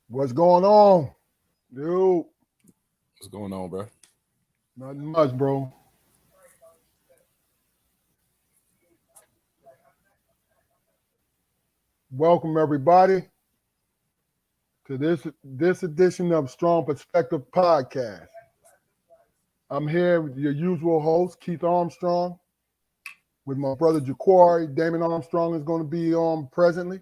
What's going on? Dude, What's going on, bro? nothing much, bro. Welcome everybody to this edition of Strong Perspective Podcast. I'm here with your usual host, Keith Armstrong, with my brother Juquarry. Damon Armstrong is going to be on presently.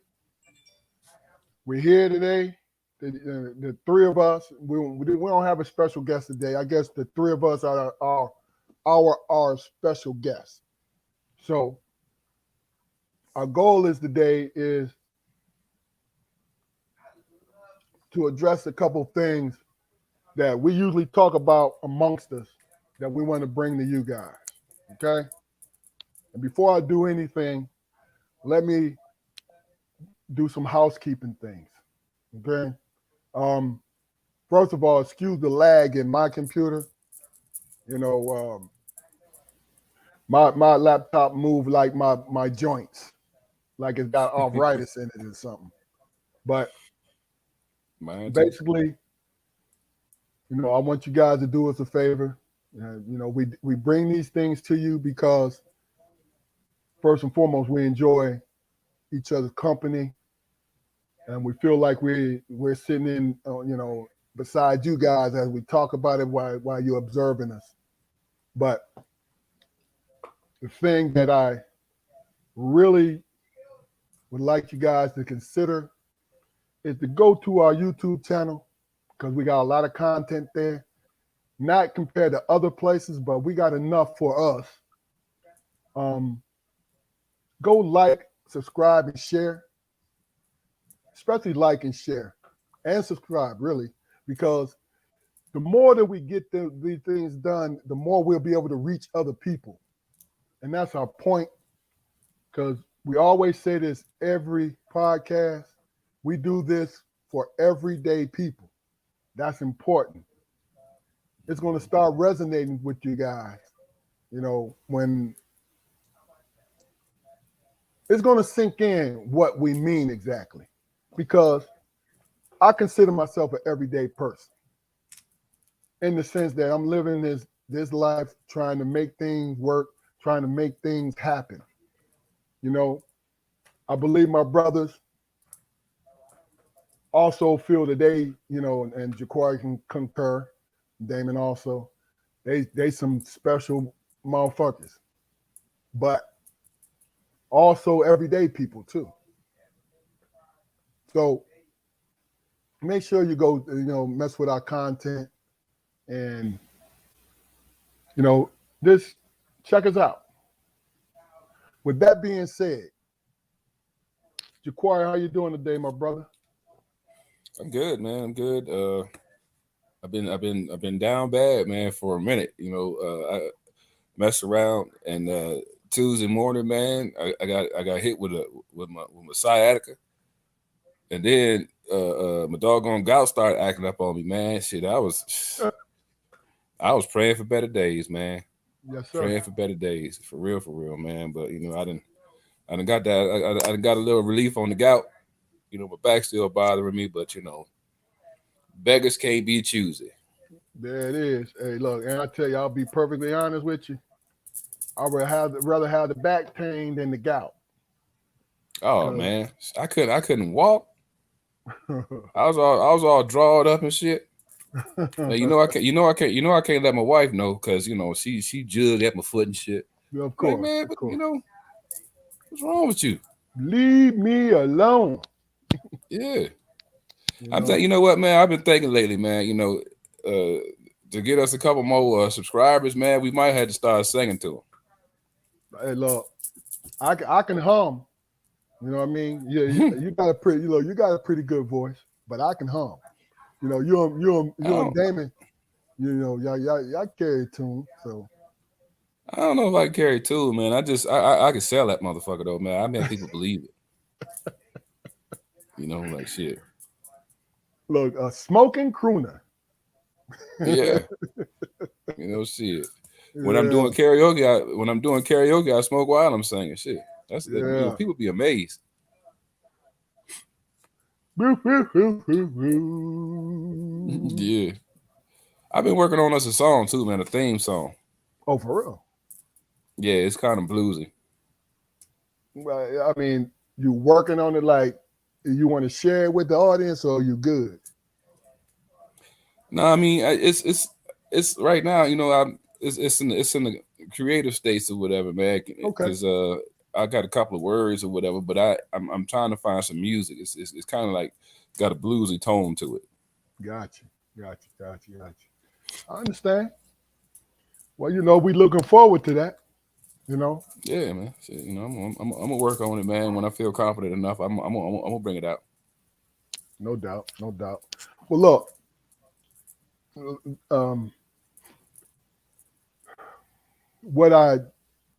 We're here today. The three of us. We don't have a special guest today. I guess the three of us are our special guests. So our goal is today is to address a couple things that we usually talk about amongst us that we want to bring to you guys. Okay. And before I do anything, let me do some housekeeping things. Okay. Um, First of all, excuse the lag in my computer. You know, my laptop moved like my joints, like it's got arthritis in it or something. But Mine too. basically, I want you guys to do us a favor. We bring these things to you because first and foremost, we enjoy each other's company, and we feel like we're sitting in, beside you guys as we talk about it while you're observing us. But the thing that I really would like you guys to consider is to go to our YouTube channel because we got a lot of content there. Not compared to other places, but we got enough for us. Go like, subscribe, and share. Especially like and share and subscribe, really, because the more that we get these things done, the more we'll be able to reach other people. And that's our point, because we always say this every podcast. We do this for everyday people. That's important. It's going to start resonating with you guys, when it's going to sink in what we mean exactly. Because I consider myself an everyday person in the sense that I'm living this life trying to make things work, trying to make things happen. I believe my brothers also feel that they, and Juquarry can concur, Damon also, they some special motherfuckers, but also everyday people too. So make sure you go, mess with our content and, just check us out. With that being said, Juquarry, how you doing today, my brother? I'm good, man. I'm good. I've been down bad, man, for a minute. I messed around and Tuesday morning, man, I got hit with my sciatica, and then my doggone gout started acting up on me, man. Shit, I was praying for better days, man. Yes, sir. Praying for better days, for real, man. But I done got that. I done got a little relief on the gout. My back's still bothering me, but beggars can't be choosy. There it is. Hey, look, and I tell you, I'll be perfectly honest with you. I would rather have the back pain than the gout. Oh man, I couldn't walk. I was all drawed up and shit. Now, I can't let my wife know because she jugged at my foot and shit. Of Like, course, man, of but course. what's wrong with you? Leave me alone. Yeah, you know what, man? I've been thinking lately, man. To get us a couple more subscribers, man, we might have to start singing to them. Hey, look, I can hum. You know what I mean? Yeah, you got a pretty, you got a pretty good voice, but I can hum. You and Damon, y'all carry a tune. So I don't know if I can carry two, man. I can sell that motherfucker though, man. I made people believe it. Like shit. look, a smoking crooner. Yeah. Shit. When I'm Yeah, doing karaoke, I smoke while I'm singing. Shit. That's yeah. people be amazed. Yeah. I've been working on us a song too, man, a theme song. Oh, for real? Yeah, it's kind of bluesy. Well, I mean, you working on it like you want to share it with the audience, or you good? No, I mean it's right now. You know, it's in the creative states or whatever, man. Okay. Because I got a couple of words or whatever, but I'm trying to find some music. It's kind of like got a bluesy tone to it. Gotcha. I understand. Well, we looking forward to that. You know, Yeah, man. Shit, you know, I'm gonna work on it, man. When I feel confident enough, I'm gonna bring it out. no doubt, no doubt. Well, look, um, what I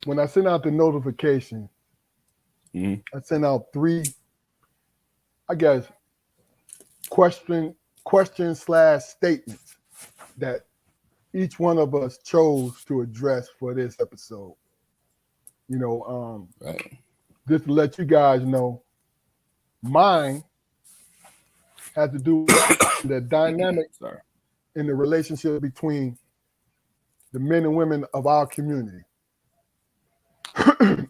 when I send out the notification, Mm-hmm. I send out three, I guess, question/statements that each one of us chose to address for this episode. Right. Just to let you guys know, mine has to do with the dynamic Sorry. in the relationship between the men and women of our community.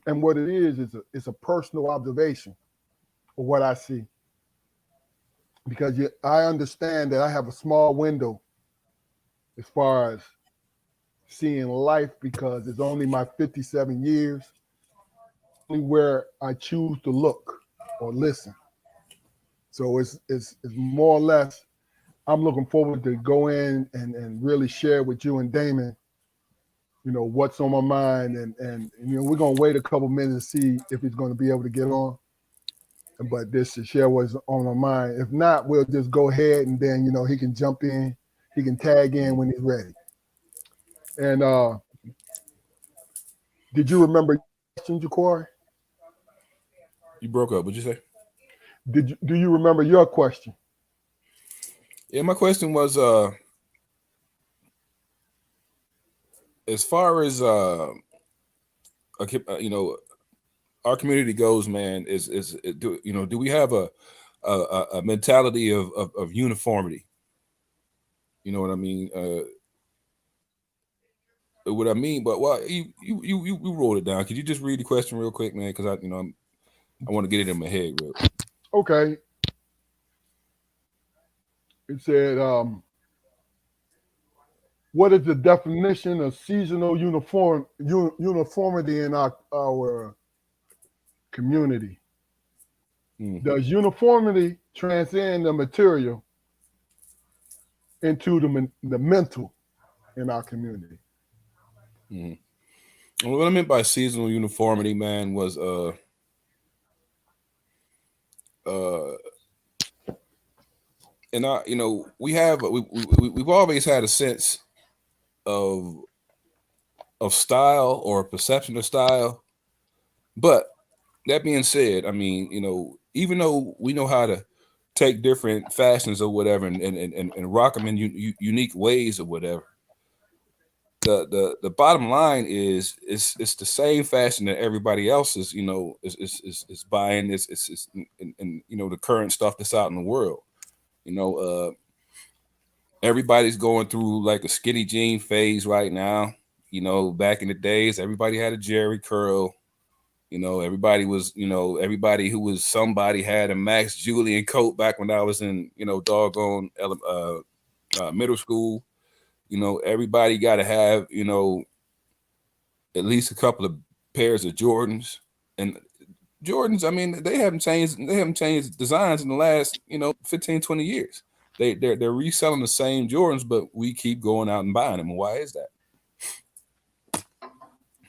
And what it is it's a personal observation of what I see. Because I understand that I have a small window as far as seeing life, because it's only my 57 years, only where I choose to look or listen. So it's more or less, I'm looking forward to go in and really share with you and Damon, what's on my mind. And we're going to wait a couple minutes to see if he's going to be able to get on. But this to share what's on my mind. If not, we'll just go ahead and then, he can jump in. He can tag in when he's ready. And did you remember your question, Juquarry? You broke up. What'd you say? Do you remember your question? Yeah, my question was as far as our community goes, man. Do we have a mentality of uniformity? You know what I mean? What I mean, but you wrote it down. Could you just read the question real quick, man? Because I want to get it in my head real. Okay. It said, what is the definition of seasonal uniformity in our community? Mm-hmm. Does uniformity transcend the material into the mental in our community? Mm-hmm. Well, what I meant by seasonal uniformity, man, was and we've always had a sense of style or perception of style. But that being said, I mean, even though we know how to take different fashions or whatever and rock them in unique ways or whatever, the bottom line is it's the same fashion that everybody else is is buying. It's and the current stuff that's out in the world. Everybody's going through like a skinny jean phase right now. Back in the days, everybody had a Jerry curl. Everybody who was somebody had a Max Julian coat back when I was in, doggone middle school. Everybody got to have, at least a couple of pairs of Jordans. And Jordans, I mean, they haven't changed designs in the last, 15, 20 years. They're reselling the same Jordans, but we keep going out and buying them. Why is that?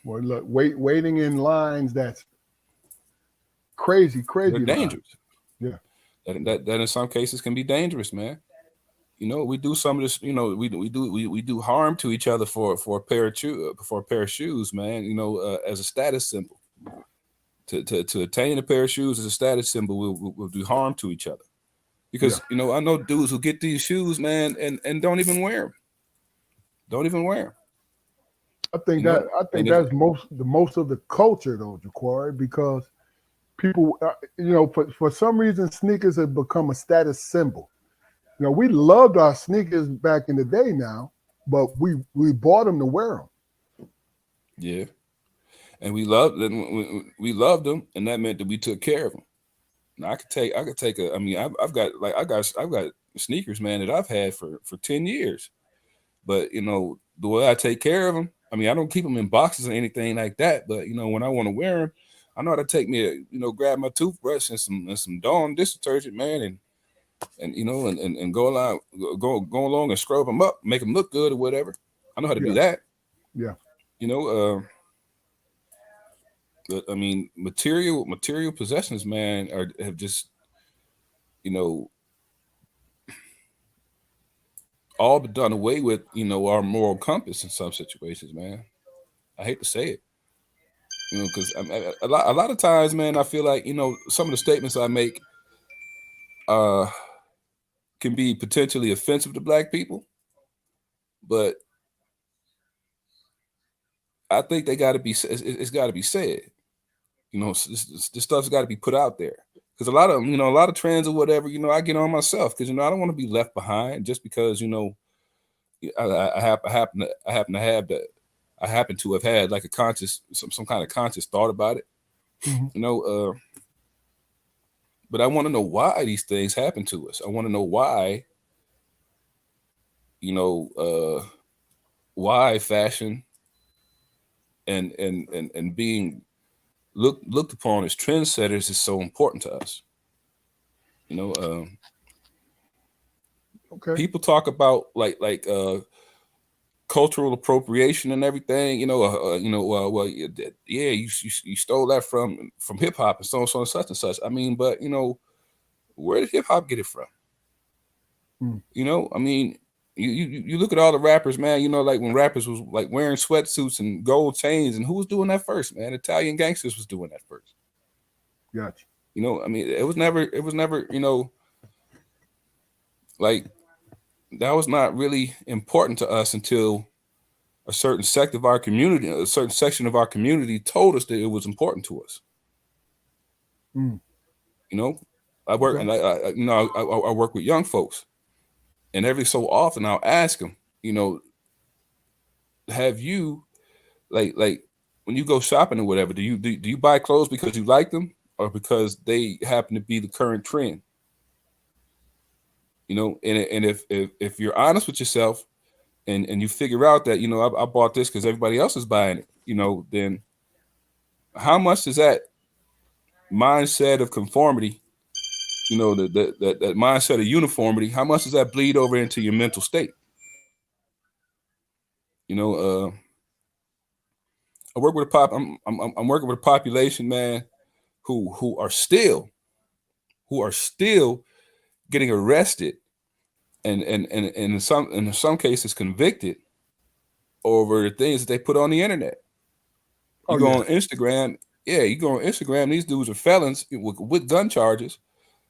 Well, look, waiting in lines that's crazy They're lines. dangerous. Yeah. That in some cases can be dangerous, man. We do some of this. We do harm to each other for a pair of shoes, man. As a status symbol. To attain a pair of shoes as a status symbol, we'll do harm to each other. Because I know dudes who get these shoes, man, and don't even wear them. Don't even wear them. I think that's most of the culture, though, Juquarry, because people, for some reason, sneakers have become a status symbol. We loved our sneakers back in the day now, but we bought them to wear them. Yeah, and we loved them. We loved them, and that meant that we took care of them. Now I could take a. I mean, I've got sneakers, man, that I've had for 10 years, but the way I take care of them. I mean, I don't keep them in boxes or anything like that, but when I want to wear them, I know how to take me grab my toothbrush and some Dawn dish detergent, man, and go along and scrub them up, make them look good or whatever. I know how to do that. Yeah. But I mean, material possessions, man, have just all but done away with our moral compass in some situations, man. I hate to say it, because a lot of times, man, I feel like some of the statements I make can be potentially offensive to Black people, but I think they got to be. It's got to be said. This stuff's got to be put out there, because a lot of them, a lot of trends or whatever, I get on myself because I don't want to be left behind just because I happen to have had like a conscious some kind of conscious thought about it, Mm-hmm. But I want to know why these things happen to us. I want to know why, why fashion and being looked upon as trendsetters is so important to us. Okay. People talk about like cultural appropriation and everything. Well, yeah, you stole that from hip hop and so and such and such. I mean, but where did hip hop get it from? I mean, you look at all the rappers, man. Like when rappers was like wearing sweatsuits and gold chains, and who was doing that first, man? Italian gangsters was doing that first. Gotcha. I mean, it was never, like that was not really important to us until a certain section of our community told us that it was important to us. I work and I work with young folks, and every so often I'll ask them, have you like when you go shopping or whatever, do you buy clothes because you like them or because they happen to be the current trend? And if you're honest with yourself and you figure out that I bought this because everybody else is buying it, then how much does that mindset of conformity, that mindset of uniformity, how much does that bleed over into your mental state? I work with I'm working with a population, man, who are still getting arrested and in some cases convicted over the things that they put on the internet. You go on Instagram, these dudes are felons with gun charges,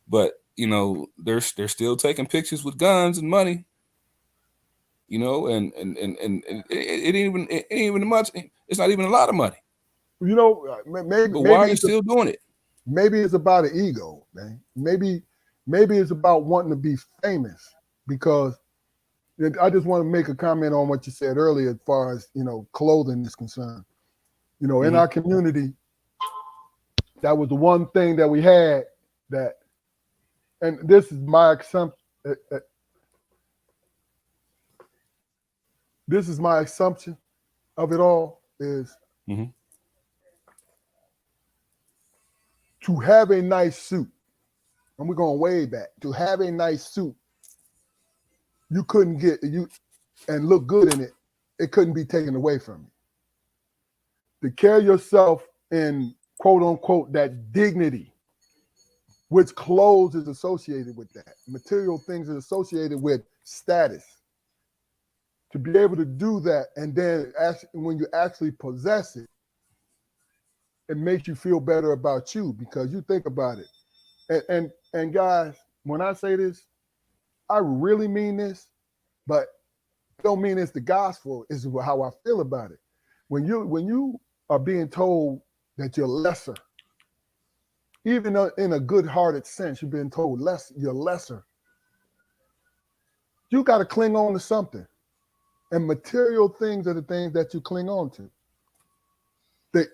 but they're still taking pictures with guns and money. And it ain't even much. It's not even a lot of money. Maybe. But why are you still doing it? Maybe it's about an ego, man. Maybe it's about wanting to be famous, because I just want to make a comment on what you said earlier as far as clothing is concerned. In our community, that was the one thing that we had that, and this is my assumption. This is my assumption of it all is to have a nice suit. And we're going way back. To have a nice suit, you couldn't get you and look good in it. It couldn't be taken away from you. To carry yourself in quote unquote that dignity, which clothes is associated with that. Material things is associated with status. To be able to do that, and then when you actually possess it, it makes you feel better about you, because you think about it. And guys, when I say this, I really mean this, but I don't mean it's the gospel. It's how I feel about it. When you are being told that you're lesser even in a good-hearted sense, you've been told you're lesser. You got to cling on to something. And material things are the things that you cling on to. The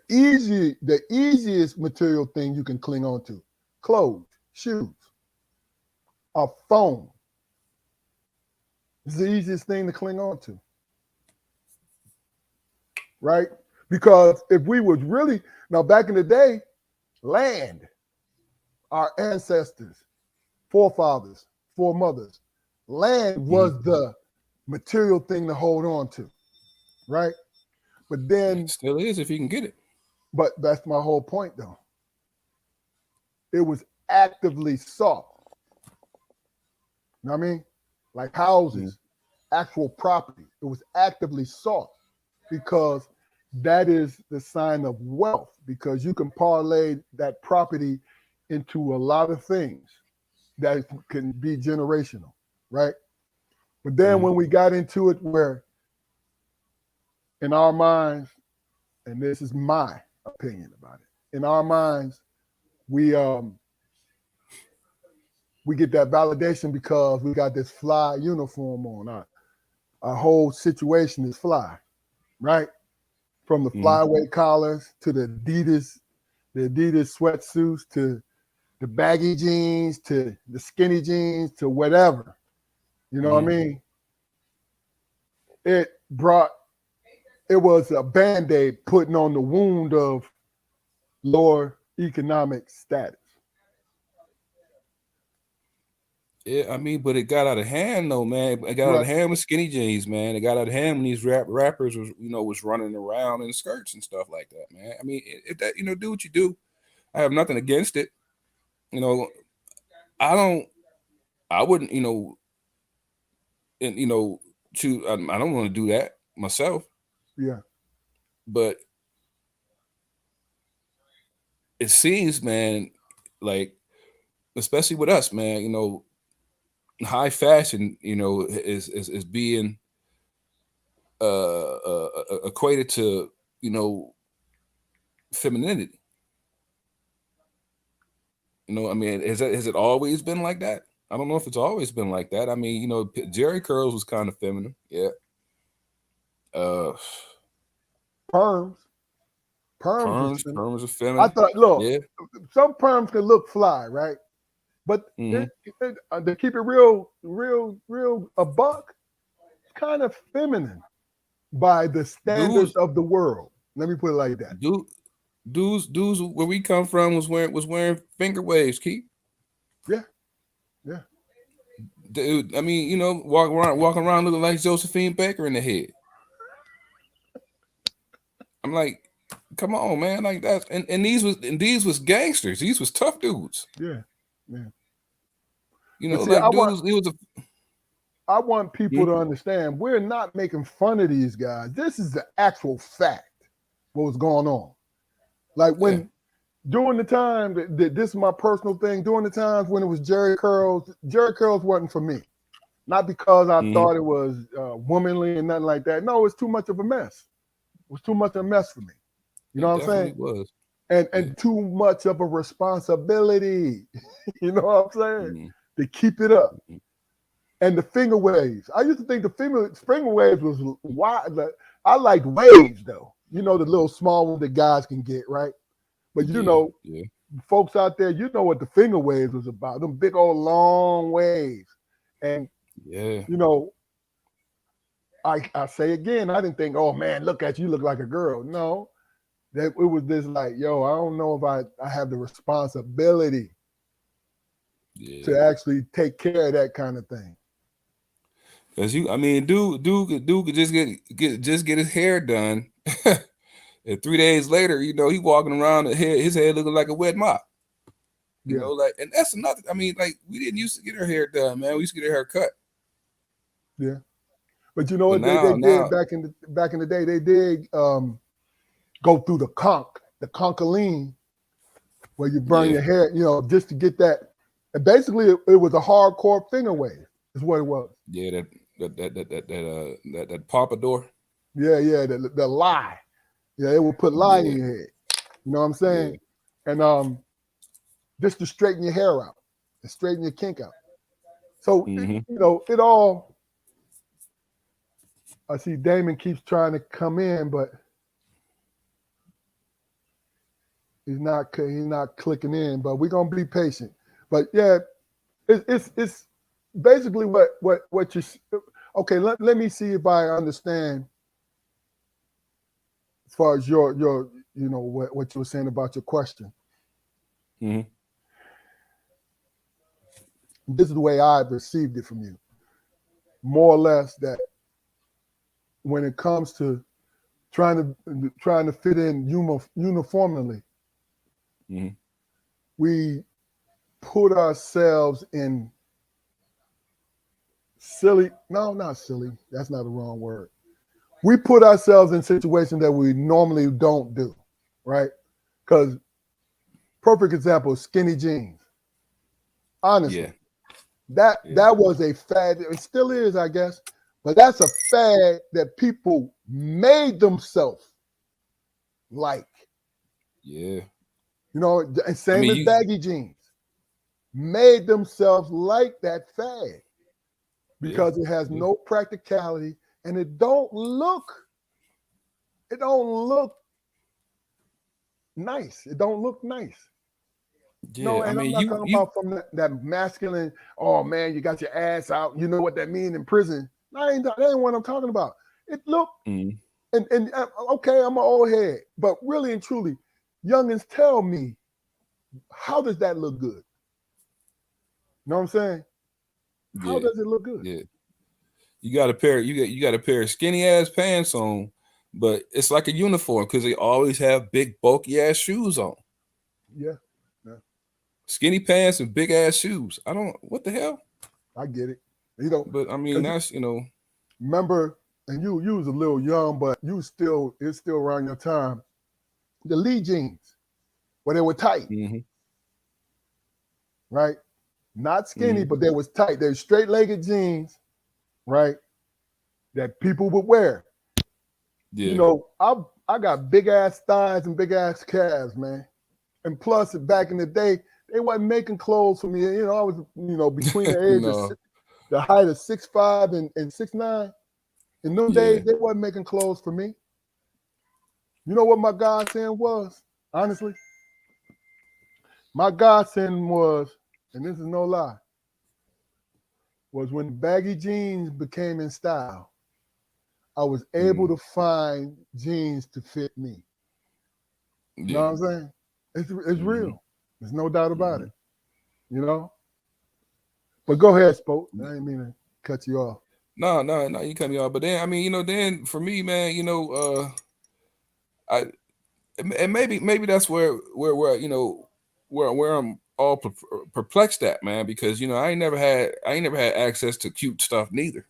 easiest material thing you can cling on to: clothes, shoes, a phone. It's the easiest thing to cling on to. Right? Because if we was really, now back in the day, land, our ancestors, forefathers, foremothers, land was the material thing to hold on to, right? But then it still is if you can get it. But that's my whole point, though. It was actively sought. You know what I mean? Like houses, actual property. It was actively sought because that is the sign of wealth, because you can parlay that property into a lot of things that can be generational, right? But then when we got into it where in our minds, and this is my opinion about it, in our minds, we get that validation because we got this fly uniform on. Our whole situation is fly, right? From the flyweight collars to the Adidas sweatsuits to the baggy jeans to the skinny jeans to whatever. You know what I mean? It was a Band-Aid putting on the wound of lower economic status. Yeah, I mean, but it got out of hand though, man. It got out of hand with skinny jeans, man. It got out of hand when these rappers was running around in skirts and stuff like that, man. I mean, if that, do what you do. I have nothing against it. I wouldn't, and I don't want to do that myself. Yeah. But it seems, man, like, especially with us, man, high fashion, is being equated to, femininity. I mean, has it always been like that? I don't know if it's always been like that. I mean, Jerry curls was kind of feminine, yeah. Perms are feminine. I thought, look, some perms can look fly, right? But to keep it real a buck, it's kind of feminine by the standards of the world. Let me put it like that. Dudes where we come from was wearing finger waves, Keith. Yeah. Dude, I mean, walking around looking like Josephine Baker in the head. I'm like, come on, man, like that. And these was gangsters. These was tough dudes. Yeah. I want people to understand we're not making fun of these guys. This is the actual fact. What was going on? Like during the time that this is my personal thing. During the times when it was Jerry curls wasn't for me. Not because I thought it was womanly and nothing like that. No, it's too much of a mess. It was too much of a mess for me. You know what I'm saying? Was. And too much of a responsibility. You know what I'm saying? To keep it up. And the finger waves. I used to think the finger waves was wild. I liked waves though. The little small ones that guys can get, right? But folks out there, what the finger waves was about. Them big old long waves. And I say again, I didn't think, oh man, look at you, look like a girl. No. It was this like, yo, I don't know if I have the responsibility to actually take care of that kind of thing. Cause dude could just get his hair done, and 3 days later, he walking around his head looking like a wet mop. And that's another. I mean, like we didn't used to get our hair done, man. We used to get our hair cut. Yeah, but you know what they did back in the day? They did go through the concholine, where you burn your hair, just to get that. And basically, it was a hardcore finger wave. Is what it was. Yeah, that pompadour. Yeah, the lie. Yeah, it will put lie in your head. You know what I'm saying? Yeah. And just to straighten your hair out, to straighten your kink out. So it all. I see Damon keeps trying to come in, but he's not clicking in. But we're gonna be patient. But yeah, it's basically what you. Okay, let me see if I understand as far as your what you were saying about your question. Mm-hmm. This is the way I received it from you, more or less, that when it comes to trying to fit in uniformly, we put ourselves in not silly. That's not the wrong word. We put ourselves in situations that we normally don't do, right? Because perfect example, skinny jeans. Honestly, that was a fad. It still is, I guess, but that's a fad that people made themselves like. Yeah. And same as baggy jeans. Made themselves like that fad because it has no practicality and it don't look nice. It don't look nice. Yeah, No, and I'm not talking about from that masculine, oh man, you got your ass out. You know what that means in prison. That ain't what I'm talking about. It look, and okay, I'm an old head, but really and truly, youngins tell me, how does that look good? You know what I'm saying? How does it look good? Yeah. You got a pair of skinny ass pants on, but it's like a uniform because they always have big bulky ass shoes on. Yeah. Skinny pants and big ass shoes. What the hell? I get it. But I mean that's Remember, and you was a little young, but it's still around your time. The Lee jeans, where they were tight. Right? Not skinny, but they was tight. They're straight-legged jeans, right? That people would wear. Yeah. I got big ass thighs and big ass calves, man. And plus, back in the day, they wasn't making clothes for me. I was, between the age of the height of 6'5" and 6'9". In those days, they wasn't making clothes for me. You know what my godsend was? Honestly, my godsend was, and this is no lie, was when baggy jeans became in style. I was able to find jeans to fit me. You know what I'm saying? It's real. There's no doubt about it. But go ahead, Spoke. I didn't mean to cut you off. No, you cut me off. But then, I mean, then for me, man, and maybe that's where I'm all perplexed at, man, because I ain't never had access to cute stuff neither.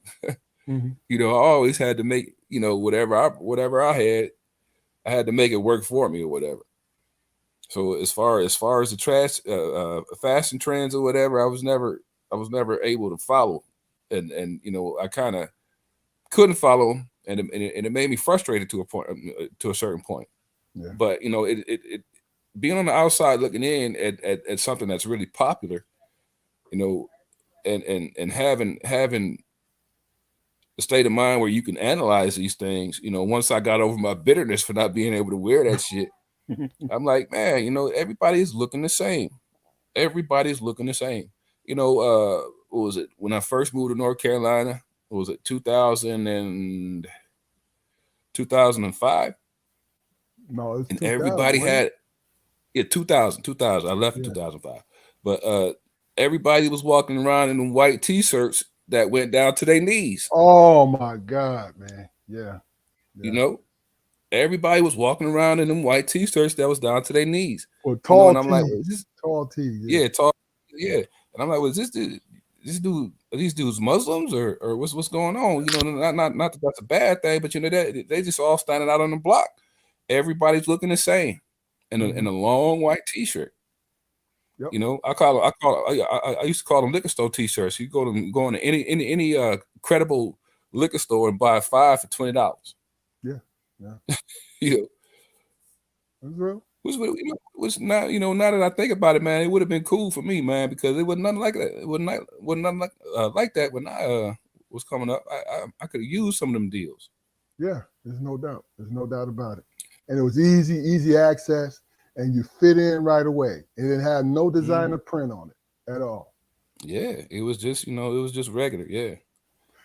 I always had to make whatever I had to make it work for me or whatever. So as far as the fashion trends or whatever, I was never able to follow, and I kind of couldn't follow, and it made me frustrated to a certain point. Yeah. But it being on the outside looking in at something that's really popular, and having the state of mind where you can analyze these things. Once I got over my bitterness for not being able to wear that shit, I'm like, man, everybody's looking the same. Everybody's looking the same. What was it? When I first moved to North Carolina, what was it, 2005? No, it's 2000. Everybody had 2000. I left in 2005. But everybody was walking around in them white t-shirts that went down to their knees. Oh my God, man. Yeah. Everybody was walking around in them white t-shirts that was down to their knees. Or tall and I'm like, tall tees. Yeah, tall. Yeah. And I'm like, was this dude, are these dudes Muslims or what's going on? Not that that's a bad thing, but they just all standing out on the block. Everybody's looking the same in a long white t-shirt. Yep. I used to call them liquor store t-shirts. You go into any credible liquor store and buy 5 for $20. Yeah. That's real. Which now, now that I think about it, man, it would have been cool for me, man, because it was nothing like that. It was nothing like that when I was coming up. I could have used some of them deals. Yeah, there's no doubt. There's no doubt about it. And it was easy access, and you fit in right away. It didn't have no designer print on it at all. Yeah, it was just regular. Yeah,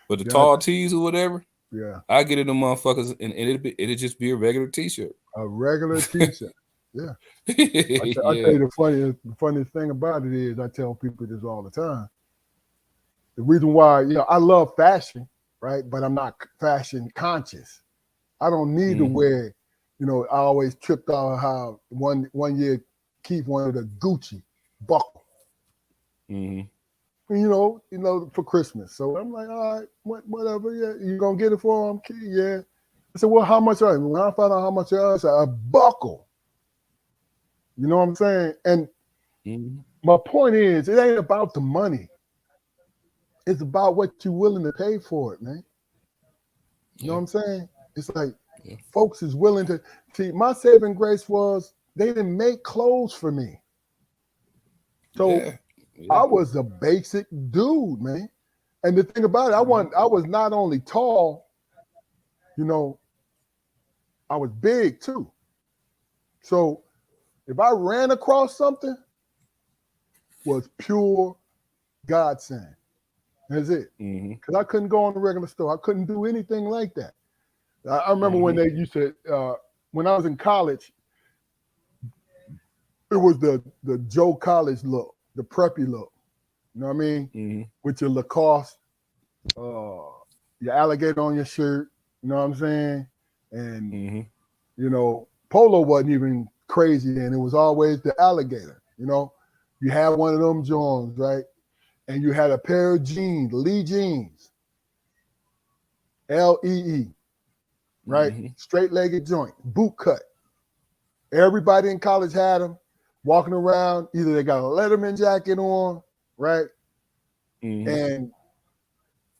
but the Yeah, tall tees or whatever, yeah, I get in them motherfuckers, and it'd just be a regular t-shirt. a regular T-shirt. Yeah. I tell Yeah. you the funniest thing about it is I tell people this all the time. The reason why, I love fashion, right? But I'm not fashion conscious. I don't need to wear, I always tripped out how one year Keith wanted a Gucci buckle. For Christmas. So I'm like, all right, whatever. Yeah, you gonna get it for him, Keith? Yeah. I said, well, how much are you? When I found out how much I said, a buckle. You know what I'm saying? And my point is, it ain't about the money. It's about what you're willing to pay for it, man. You know what I'm saying? It's like folks is willing to see. My saving grace was they didn't make clothes for me. So I was a basic dude, man. And the thing about it, I was not only tall, I was big too. So if I ran across something, was pure godsend. That's it. Because I couldn't go in the regular store. I couldn't do anything like that. I remember when they used to, when I was in college, it was the Joe College look, the preppy look. You know what I mean? With your Lacoste, your alligator on your shirt. You know what I'm saying? And, polo wasn't even crazy then. It was always the alligator. You had one of them Jones, right? And you had a pair of jeans, Lee jeans, Lee, right? Straight-legged joint, boot cut. Everybody in college had them, walking around. Either they got a Letterman jacket on, right? And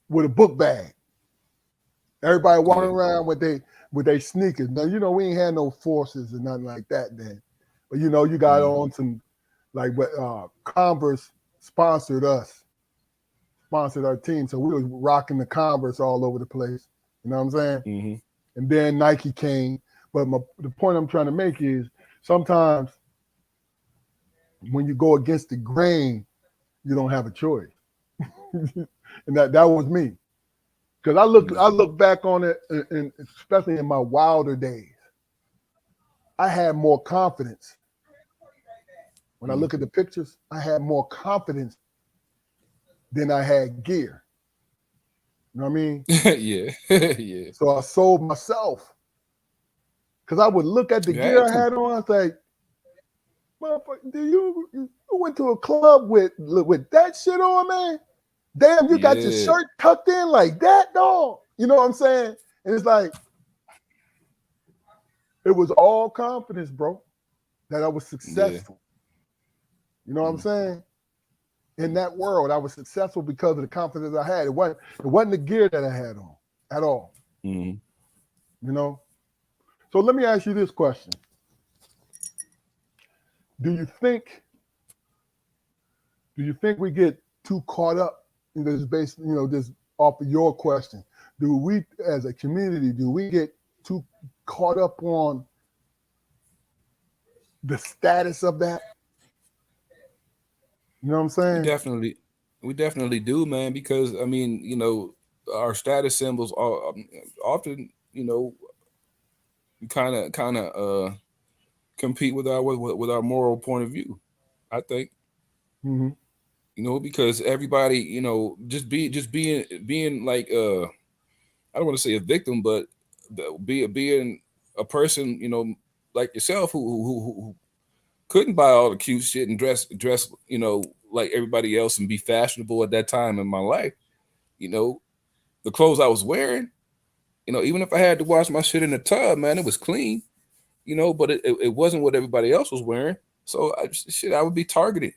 with a book bag. Everybody walking around with their sneakers. Now, we ain't had no forces or nothing like that then. But, you got on some, like, Converse sponsored our team. So we was rocking the Converse all over the place. You know what I'm saying? And then Nike came. But the point I'm trying to make is sometimes when you go against the grain, you don't have a choice. And that was me. Because I look back on it, and especially in my wilder days, I had more confidence. When I look at the pictures, I had more confidence than I had gear. You know what I mean? Yeah. So I sold myself. Because I would look at the gear I had on, I was like, motherfucker, you went to a club with that shit on, man? Damn, you got your shirt tucked in like that, dog. You know what I'm saying? And it's like, it was all confidence, bro, that I was successful. You know what I'm saying? In that world, I was successful because of the confidence I had. It wasn't the gear that I had on at all. So let me ask you this question. Do you think we get too caught up in this based, this off of your question? Do we, as a community, get too caught up on the status of that? You know what I'm saying? We definitely do, man, because I mean, our status symbols are often, kind of compete with our moral point of view, I think. Because everybody, just being like I don't want to say a victim, but being a person, like yourself who couldn't buy all the cute shit and dress, like everybody else and be fashionable at that time in my life. The clothes I was wearing, even if I had to wash my shit in the tub, man, it was clean, but it wasn't what everybody else was wearing. So I would be targeted.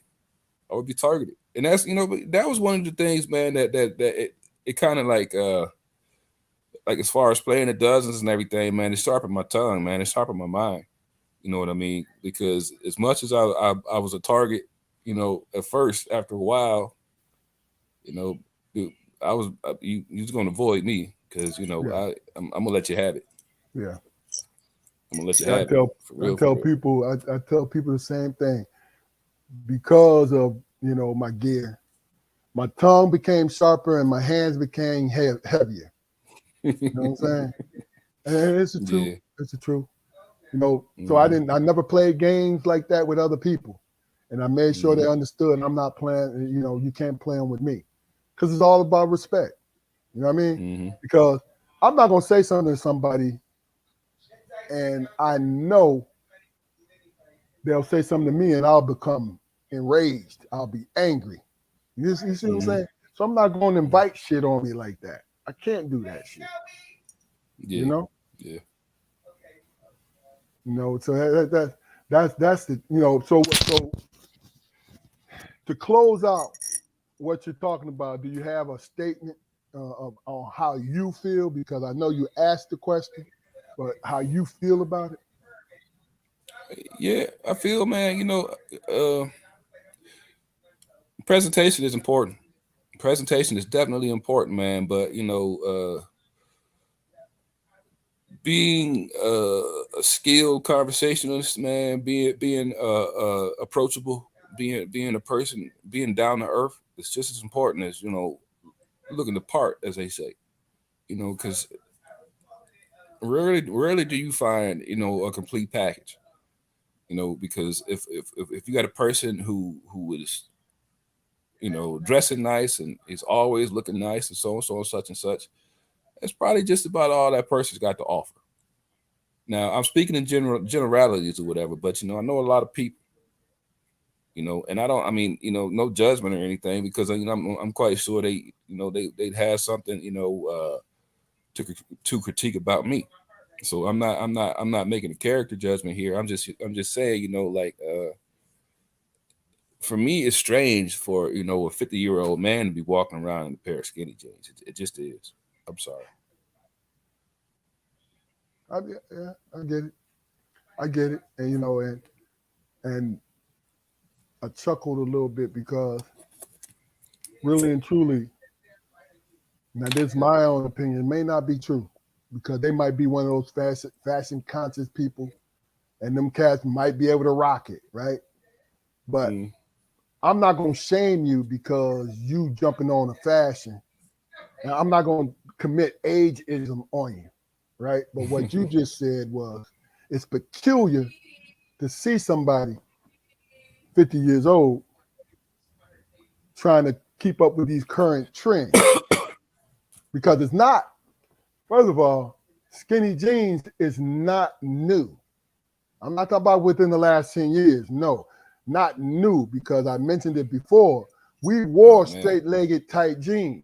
And that's, but that was one of the things, man, that it kind of like as far as playing the dozens and everything, man, it sharpened my tongue, man. It sharpened my mind. You know what I mean? Because as much as I was a target, you know, at first, after a while, you know, dude, you was gonna avoid me because you know Yeah. I'm gonna let you have it. Yeah. I'm gonna let you I have it tell for I real. For tell real. people I tell people the same thing because of my gear. My tongue became sharper and my hands became heavier. You know what I'm saying? And it's the truth. Yeah. It's the truth. So Mm-hmm. I never played games like that with other people. And I made sure Mm-hmm. they understood I'm not playing, you can't play them with me. Because it's all about respect. You know what I mean? Mm-hmm. Because I'm not going to say something to somebody and I know they'll say something to me and I'll become enraged. I'll be angry. You see what I'm Mm-hmm. saying? So I'm not going to invite shit on me like that. I can't do that shit. You Yeah. know? Yeah. So that's the so to close out what you're talking about, do you have a statement on how you feel? Because I know you asked the question, but how you feel about it? Yeah. I feel, man. You know, presentation is important. Presentation is definitely important, man. But you know, being a skilled conversationalist, man, being approachable, being a person, being down to earth, it's just as important as looking the part, as they say. You know, because rarely do you find a complete package. You know, because if you got a person who is dressing nice and is always looking nice and so and such and such, that's probably just about all that person's got to offer. Now, I'm speaking in generalities or whatever, but I know a lot of people, and I don't. I mean, no judgment or anything, because I'm quite sure they'd have something, to critique about me. So I'm not making a character judgment here. I'm just saying, like for me, it's strange for a 50-year-old man to be walking around in a pair of skinny jeans. It just is. I'm sorry. Yeah, I get it. I get it. And and I chuckled a little bit because really and truly, now this is my own opinion. It may not be true because they might be one of those fashion conscious people, and them cats might be able to rock it, right? But Mm, I'm not gonna shame you because you jumping on a fashion. Now, I'm not gonna commit ageism on you, right? But what you just said was it's peculiar to see somebody 50 years old trying to keep up with these current trends because it's not. First of all, skinny jeans is not new. I'm not talking about within the last 10 years. No, not new because I mentioned it before. We oh wore man. straight-legged tight jeans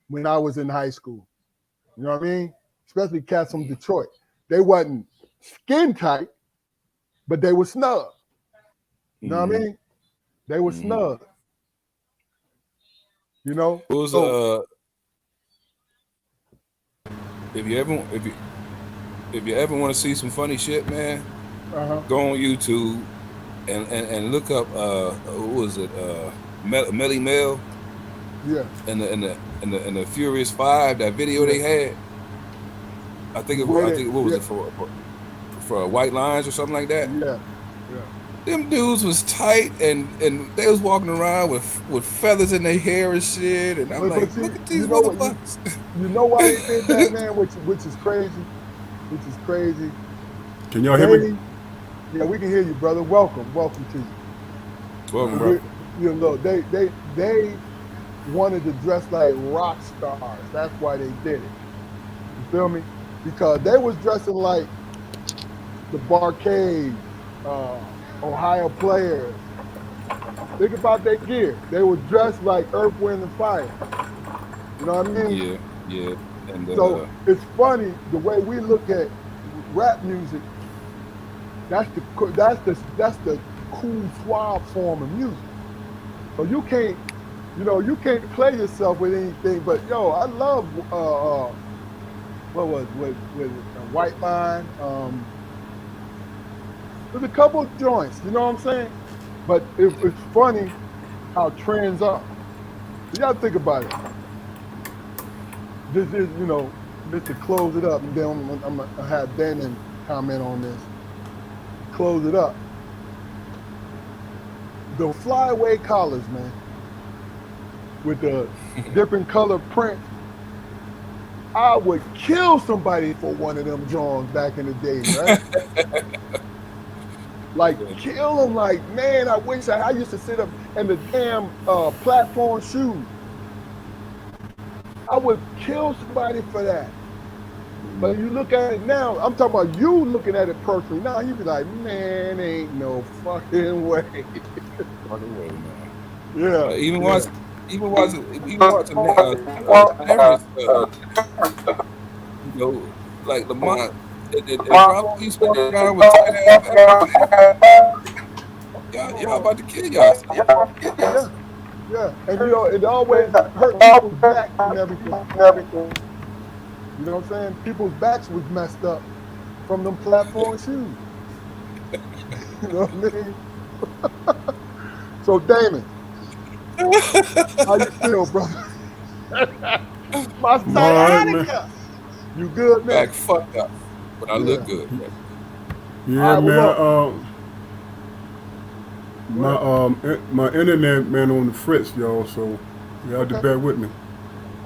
when I was in high school. You know what I mean? Especially cats from Detroit. They wasn't skin tight, but they were snug. You know what I Mm-hmm. mean? They were Mm-hmm. snug. You know? What was So if you ever if you ever want to see some funny shit, man, uh-huh. go on YouTube and look up who was it Melly Mel Yeah. and the Furious Five, that video Yeah. they had. The way I that think what was yeah, it for White Lines or something like that. yeah, yeah. Them dudes was tight and they was walking around with feathers in their hair and shit, and I'm But like, see, look at you these know what motherfuckers. you know why they did that, man, which is crazy. Which is crazy. Can y'all hear me? They Yeah, we can hear you, brother. Welcome to you. Welcome, bro. We, look, they wanted to dress like rock stars. That's why they did it. You feel me? Because they was dressing like the Barcades, Ohio players. Think about their gear. They were dressed like Earth, Wind, and Fire. You know what I mean? Yeah, yeah, and So it's funny the way we look at rap music. That's the cool, suave form of music. So you can't play yourself with anything. But I love what was with White Line. There's a couple of joints, you know what I'm saying? But it's funny how trends are. You gotta think about it. This is, just to close it up, and then I'm gonna have Damon comment on this. Close it up. The flyaway collars, man, with the different color print. I would kill somebody for one of them Johns back in the day, right? Like, kill them. Like, man, I wish I used to sit up in the damn platform shoes. I would kill somebody for that. But you look at it now, I'm talking about you looking at it personally. Now you be like, man, ain't no fucking way. Fucking way, man. Yeah. Even watching like Lamont, and probably you spent around with y'all about to kill y'all. Yeah. And it always hurt people's back and everything. You know what I'm saying? People's backs was messed up from them platform shoes. You know what I mean? So Damon, how you feel, brother? My sciatica. You good, man? Back fucked up, but I look good, man. Yeah, man. My internet, man, on the fritz, y'all. So you have to bear with me.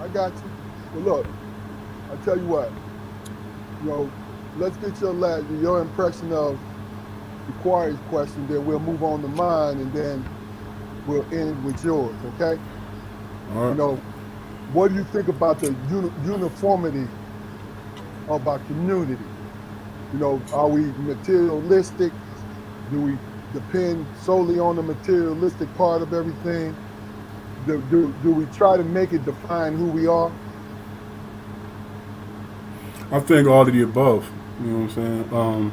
I got you. Well, look, I tell you what. Let's get your impression of Juquarry's question. Then we'll move on to mine, and then we'll end with yours. Okay? All right. What do you think about the uniformity of our community? Are we materialistic? Do we depend solely on the materialistic part of everything? Do we try to make it define who we are? I think all of the above. You know what I'm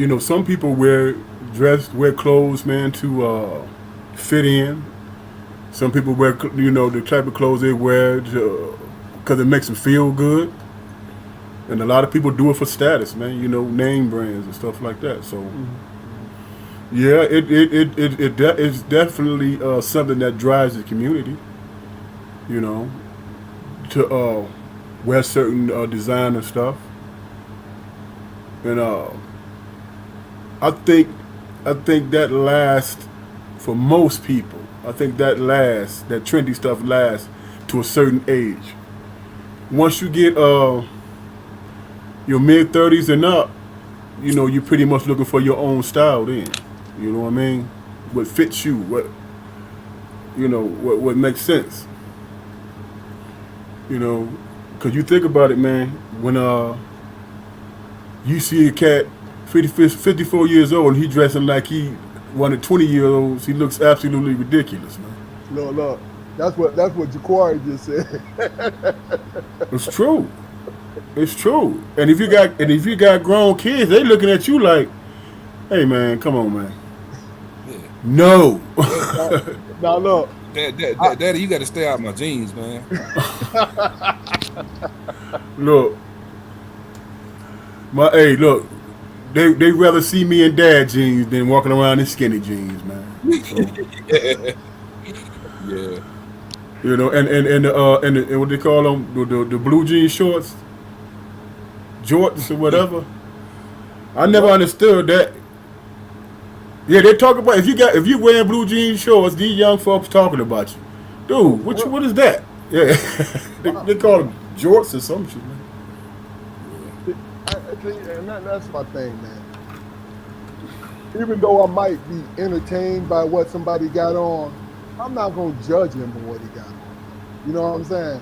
saying? Some people wear clothes, man, to fit in. Some people wear, the type of clothes they wear because it makes them feel good. And a lot of people do it for status, man. Name brands and stuff like that. So, yeah, it's definitely something that drives the community. To wear certain designer stuff. And I think that lasts for most people. I think that trendy stuff lasts to a certain age. Once you get your mid-30s and up, you're pretty much looking for your own style then. You know what I mean? What fits you, what makes sense. Because you think about it, man, when you see a cat 54 years old and he dressing like he one of 20-year-olds, he looks absolutely ridiculous, man. Look, that's what Juquarry just said. It's true. It's true. And if you got grown kids, they looking at you like, hey man, come on, man. Yeah. No. Now look. Daddy, you got to stay out of my jeans, man. Look. Look. They rather see me in dad jeans than walking around in skinny jeans, man. So. Yeah. And what they call them, the blue jean shorts, jorts or whatever. I never understood that. Yeah, they talk about if you wearing blue jean shorts, these young folks talking about you, dude. What is that? Yeah, they call them jorts or some shit, man. And that's my thing, man. Even though I might be entertained by what somebody got on, I'm not gonna judge him for what he got on. You know what I'm saying?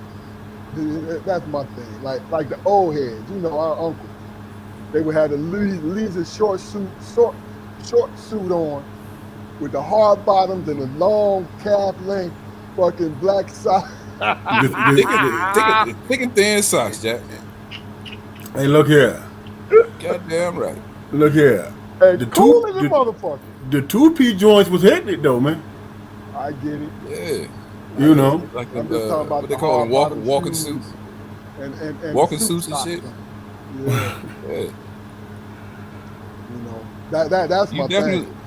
That's my thing. Like the old heads, our uncles. They would have the leisure short suit on with the hard bottoms and the long calf length fucking black socks. Thick and thin socks, Jack. Hey, look here. Goddamn right. Look here. Hey, cool as a motherfucker. The 2P joints was hitting it though, man. I get it. Yeah. Like what they call them, walking suits. And walking suits and shit. Yeah. Yeah. You know, that's You my definitely, thing.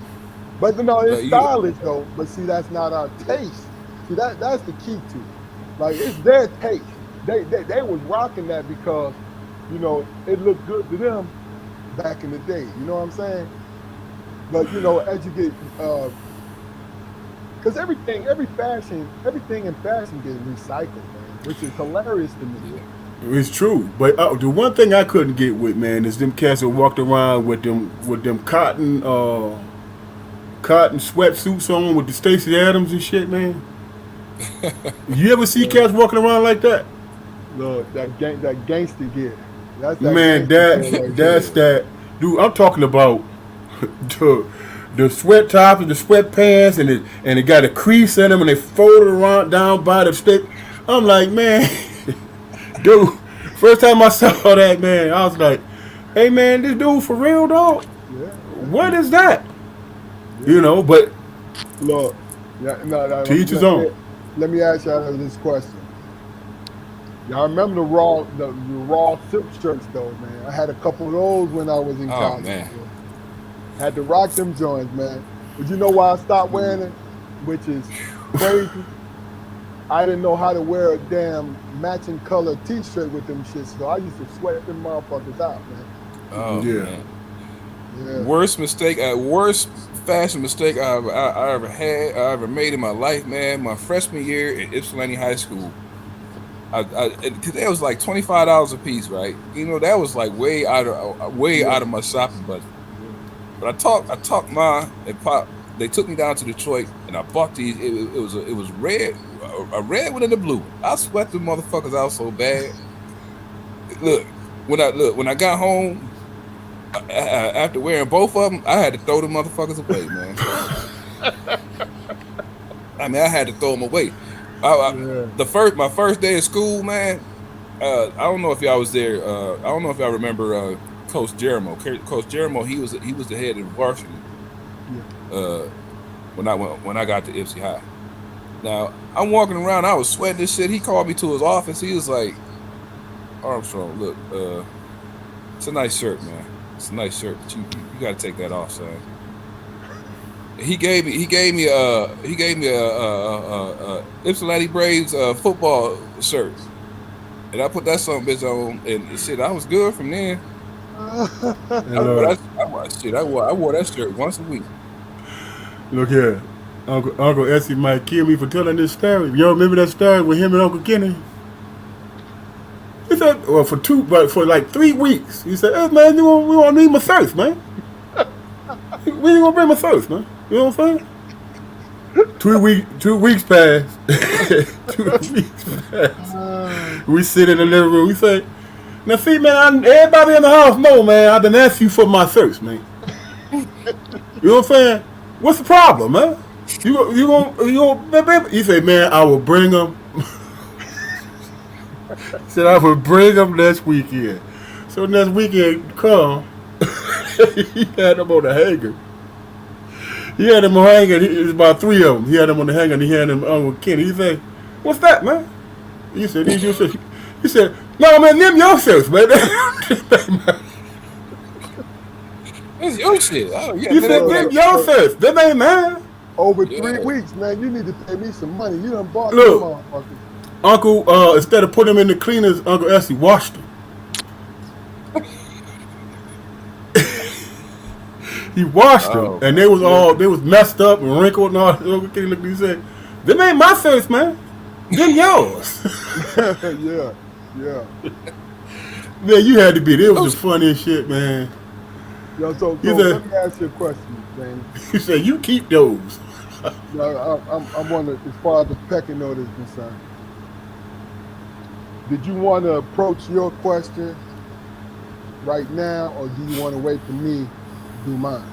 But no, it's you, stylish though. But see, that's not our taste. See, that's the key to it. Like it's their taste. They was rocking that because, you know, it looked good to them back in the day. You know what I'm saying? But you know, as you get, because everything in fashion gets recycled, man, which is hilarious to me. yeah. It's true, but the one thing I couldn't get with, man, is them cats that walked around with them cotton sweatsuits on with the Stacey Adams and shit, man. You ever see cats walking around like that? Look, that gangster gear. That's that Man, gangster gear right that's there. that, dude. I'm talking about the sweat tops and the sweatpants, and it got a crease in them, and they folded around down by the stick. I'm like, man, dude. First time I saw that, man, I was like, hey, man, this dude for real, dog. Yeah. What is that? Yeah. You know, but Look, yeah, no, to each his own. let me ask y'all this question. Y'all remember the raw silk shirts though, man? I had a couple of those when I was in Oh college. man, Had to rock them joints, man. But you know why I stopped wearing it? Which is crazy. I didn't know how to wear a damn matching color T-shirt with them shits, so I used to sweat them motherfuckers out, man. oh Yeah. man. Yeah. Worst fashion mistake I ever had, I ever made in my life, man. My freshman year at Ypsilanti High School, because that was like $25 a piece, right? You know, that was like way out of my shopping budget. But I talked Ma and Pop. They took me down to Detroit, and I bought these. It was red, a red one and a blue one. I sweat the motherfuckers out so bad. Look, when I got home, after wearing both of them, I had to throw the motherfuckers away, man. I mean, I had to throw them away. My first day of school, man. I don't know if y'all was there. I don't know if y'all remember Coach Jeremo. Coach Jeremo, he was the head of varsity. When I got to Ipsy High. Now I'm walking around, I was sweating this shit. He called me to his office. He was like, Armstrong, look, it's a nice shirt, man. It's a nice shirt, but you got to take that off, son. He gave me a Ypsilanti Braves football shirt, and I put that son bitch on, and shit, I was good from then. I wore that shirt once a week. Look here, Uncle Essie might kill me for telling this story. Y'all remember that story with him and Uncle Kenny? He said, well, for like 3 weeks. He said, hey, man, we won't need my thirst, man. We ain't gonna bring my thirst, man. You know what I'm saying? 2 weeks passed. 2 weeks passed. We sit in the living room. We say, now see, man, everybody in the house know, man, I've been asking you for my thirst, man. You know what I'm saying? What's the problem, man? You gonna, he said, man, I will bring them. He said, I will bring them next weekend. So next weekend come, he had them on the hanger. He had them on the hanger. It was about 3 of them. He had them on the hanger, and he had them on with Kenny. He said, what's that, man? He said, he said, no, man, them your shirts, man. It's your shit. Oh, yeah, He said, them your shirts. Them ain't mine. Over 3 weeks, man. You need to pay me some money. You done bought Look, them motherfuckers. Uncle, instead of putting them in the cleaners, Uncle Essie washed them. He washed them, and they was messed up and wrinkled and all. Uncle Kenny looked at me and said, them ain't my shirts, man. Them yours. Yeah. Man, you had to be there. It was the funniest shit, man. Yo, so let me ask you a question, Damon. He said, you keep those. I'm wondering, as far as the pecking order is concerned, did you want to approach your question right now, or do you want to wait for me to do mine?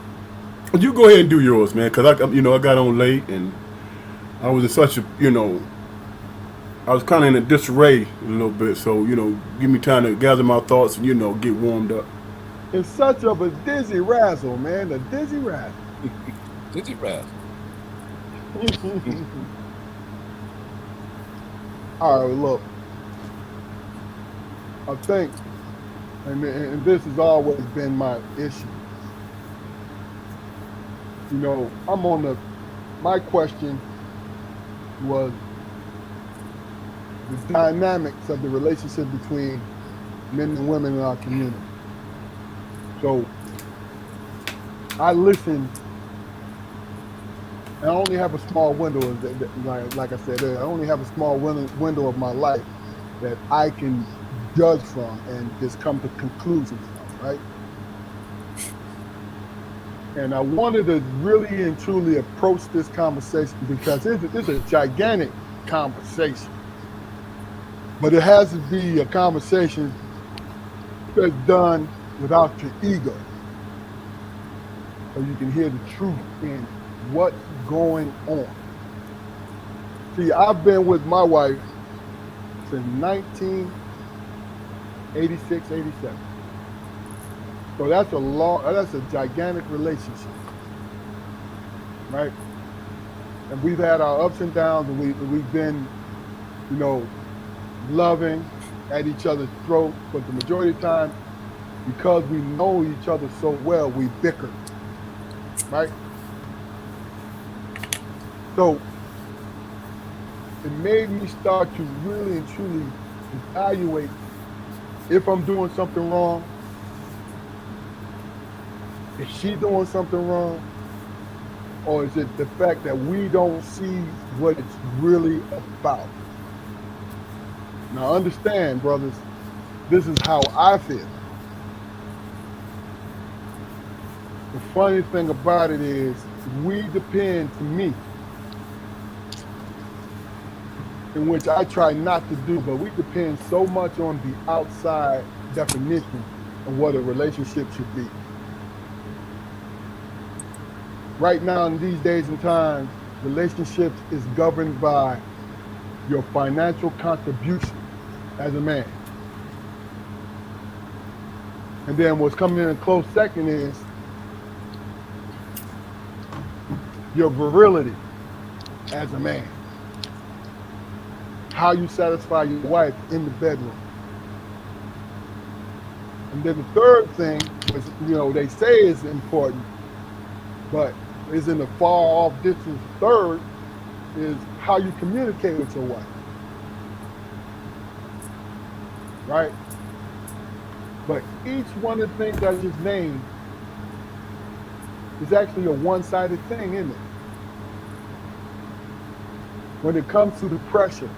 You go ahead and do yours, man, because I got on late, and I was in such a, I was kind of in a disarray a little bit, so, give me time to gather my thoughts and, get warmed up. It's such of a dizzy razzle, man, a dizzy razzle. Dizzy razzle. All right, look. I think, and this has always been my issue, You know, my question was the dynamics of the relationship between men and women in our community. So I listened, and I only have a small window, like I said earlier, I only have a small window of my life that I can judge from and just come to conclusions from, right? And I wanted to really and truly approach this conversation because it's a gigantic conversation. But it has to be a conversation that's done without your ego. So you can hear the truth in what's going on. See, I've been with my wife since 1986, 87. So that's a gigantic relationship, right? And we've had our ups and downs, and we've been, you know, loving at each other's throat, but the majority of the time, because we know each other so well, we bicker, right? So it made me start to really and truly evaluate if I'm doing something wrong, is she doing something wrong, or is it the fact that we don't see what it's really about? Now understand, brothers, this is how I feel. The funny thing about it is we depend, to me, in which I try not to do, but we depend so much on the outside definition of what a relationship should be. Right now, in these days and times, relationships is governed by your financial contribution as a man. And then what's coming in a close second is your virility as a man. How you satisfy your wife in the bedroom. And then the third thing, is, you know, they say is important, but is in the far off distance. Third is how you communicate with your wife, right? But each one of the things I just named is actually a one-sided thing, isn't it? When it comes to the pressure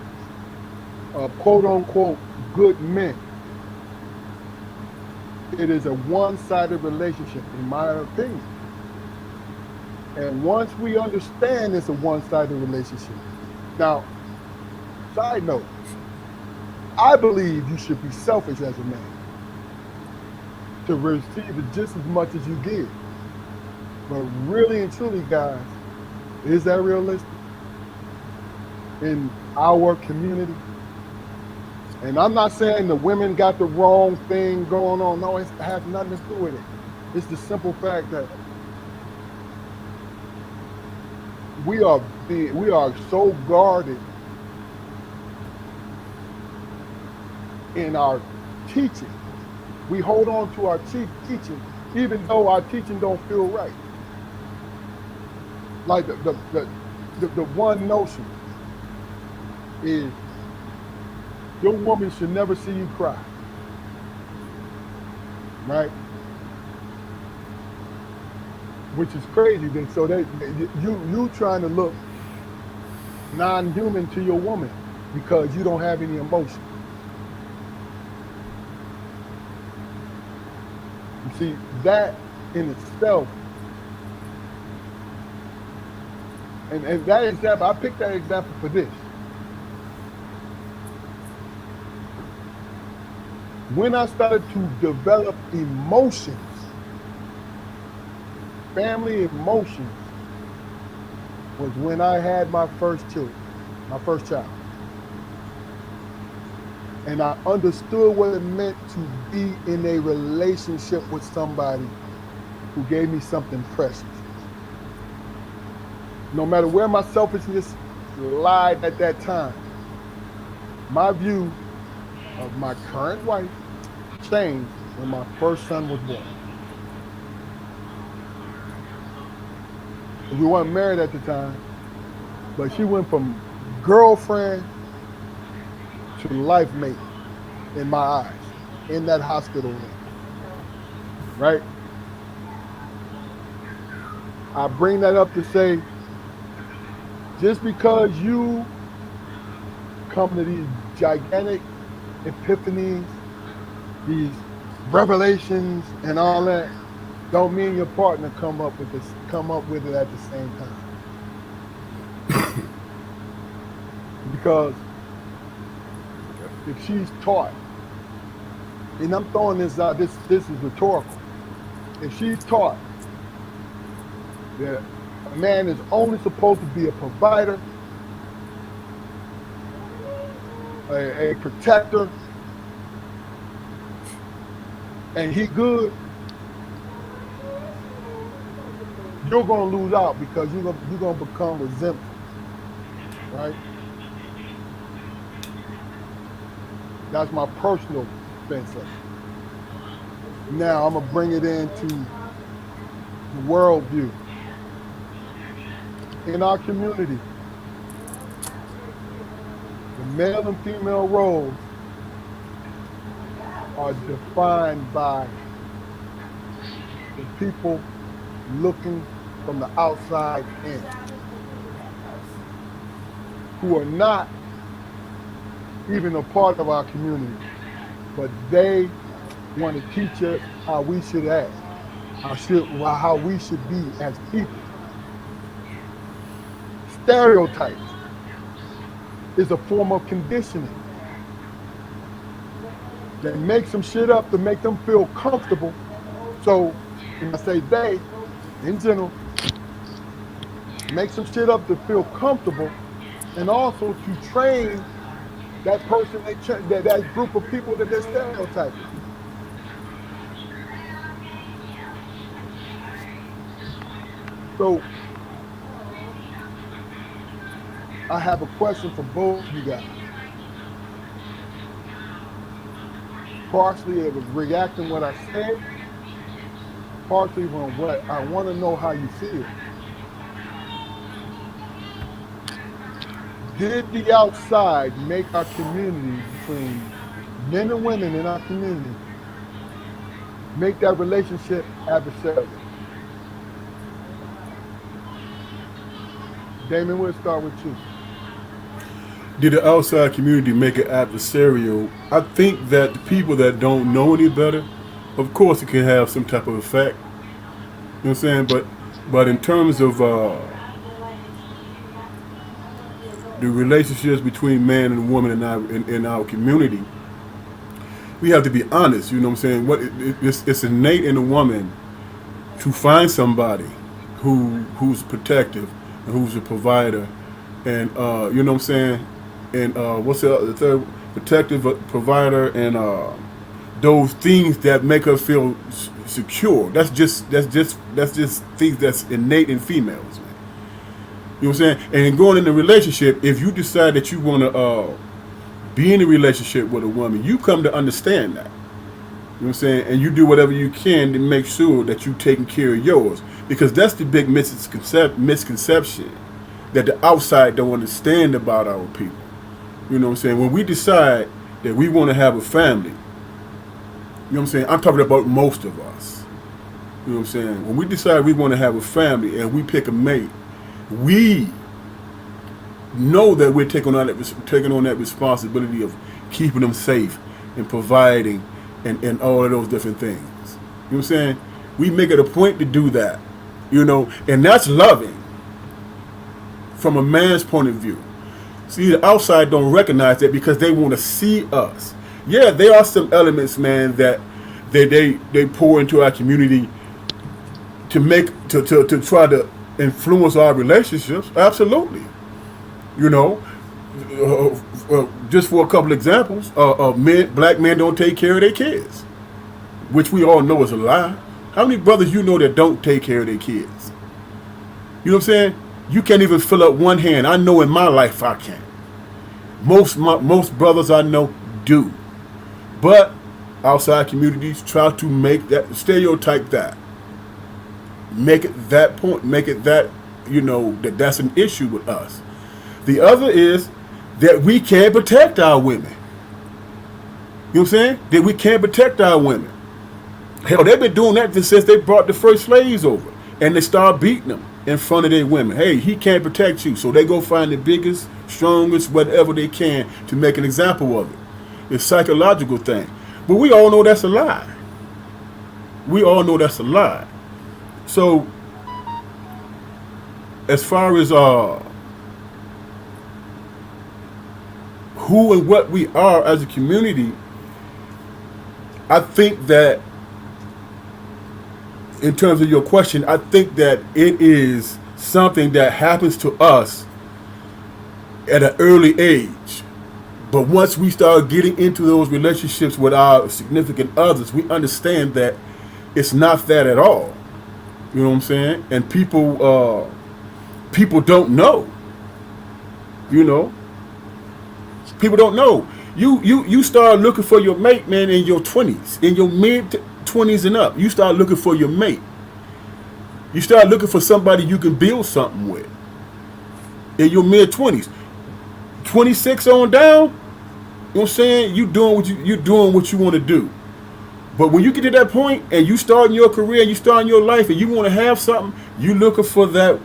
of quote-unquote good men, it is a one-sided relationship, in my opinion. And once we understand it's a one-sided relationship. Now, side note, I believe you should be selfish as a man to receive just as much as you give. But really and truly, guys, is that realistic in our community? And I'm not saying the women got the wrong thing going on. No, it has nothing to do with it. It's the simple fact that we are so guarded in our teaching. We hold on to our teaching, even though our teaching don't feel right. Like the one notion is your woman should never see you cry, right? Which is crazy. Then so you trying to look non-human to your woman because you don't have any emotion. You see, that in itself, and that example, I picked that example for this. When I started to develop emotions, family emotions, was when I had my first child. And I understood what it meant to be in a relationship with somebody who gave me something precious. No matter where my selfishness lied at that time, my view of my current wife changed when my first son was born. We weren't married at the time, but she went from girlfriend to life mate in my eyes, in that hospital room, right? I bring that up to say, just because you come to these gigantic epiphanies, these revelations and all that, don't mean your partner come up with it at the same time. Because if she's taught, and I'm throwing this out, this is rhetorical. If she's taught that a man is only supposed to be a provider, a protector, and he good, you're gonna lose out because you're gonna become resentful, right? That's my personal defense of it. Now I'm gonna bring it into the worldview. In our community, the male and female roles are defined by the people looking from the outside in, who are not even a part of our community, but they want to teach us how we should act, how we should be as people. Stereotypes is a form of conditioning. They make some shit up to make them feel comfortable. So when I say they, in general, make some shit up to feel comfortable, and also to train that person, that group of people that they're stereotyping. So I have a question for both of you guys. Partially it was reacting what I said, partially from what I want to know how you feel. Did the outside make our community, between men and women in our community, make that relationship adversarial? Damon, we'll start with you. Did the outside community make it adversarial? I think that the people that don't know any better, of course it can have some type of effect. You know what I'm saying? But in terms of the relationships between man and woman in our community, we have to be honest. You know what I'm saying? It's innate in a woman to find somebody who's protective and who's a provider, and you know what I'm saying? And what's the third? Protective, provider, and those things that make her feel secure. That's just things that's innate in females, man. You know what I'm saying? And going in a relationship, if you decide that you want to be in a relationship with a woman, you come to understand that. You know what I'm saying? And you do whatever you can to make sure that you're taking care of yours. Because that's the big misconception that the outside don't understand about our people. You know what I'm saying? When we decide that we want to have a family, you know what I'm saying? I'm talking about most of us. You know what I'm saying? When we decide we want to have a family and we pick a mate, we know that we're taking on that responsibility of keeping them safe and providing and all of those different things. You know what I'm saying? We make it a point to do that, you know, and that's loving from a man's point of view. See, the outside don't recognize that because they want to see us. Yeah, there are some elements, man, that they pour into our community to try to influence our relationships. Absolutely. You know, just for a couple examples, black men don't take care of their kids, which we all know is a lie. How many brothers you know that don't take care of their kids? You know what I'm saying? You can't even fill up one hand. I know in my life I can't. Most brothers I know do. But outside communities try to make that stereotype that. Make it that point, make it that that's an issue with us. The other is that we can't protect our women. You know what I'm saying? That we can't protect our women. Hell, they've been doing that since they brought the first slaves over. And they start beating them in front of their women. Hey, he can't protect you. So they go find the biggest, strongest, whatever they can to make an example of it. It's a psychological thing. But we all know that's a lie. We all know that's a lie. So, as far as who and what we are as a community, I think that, in terms of your question, I think that it is something that happens to us at an early age. But once we start getting into those relationships with our significant others, we understand that it's not that at all. You know what I'm saying? And people don't know. You know? People don't know. You start looking for your mate, man, in your 20s, in your mid-20s and up. You start looking for your mate. You start looking for somebody you can build something with in your mid-20s. 26 on down, you know what I'm saying? You're doing what you want to do. But when you get to that point and you start in your career, you start in your life, and you want to have something, you looking for that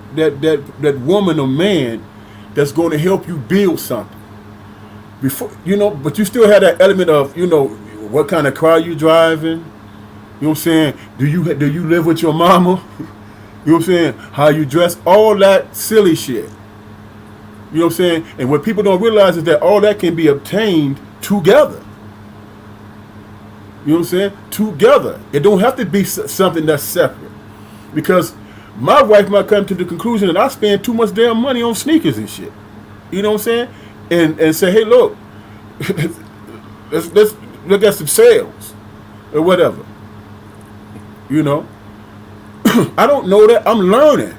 woman or man that's going to help you build something. Before, but you still have that element of, what kind of car you driving. You know what I'm saying? Do you live with your mama? You know what I'm saying? How you dress, all that silly shit. You know what I'm saying? And what people don't realize is that all that can be obtained together. You know what I'm saying? Together. It don't have to be something that's separate. Because my wife might come to the conclusion that I spend too much damn money on sneakers and shit. You know what I'm saying? And say, hey, look, let's look at some sales or whatever. You know? I don't know that. I'm learning.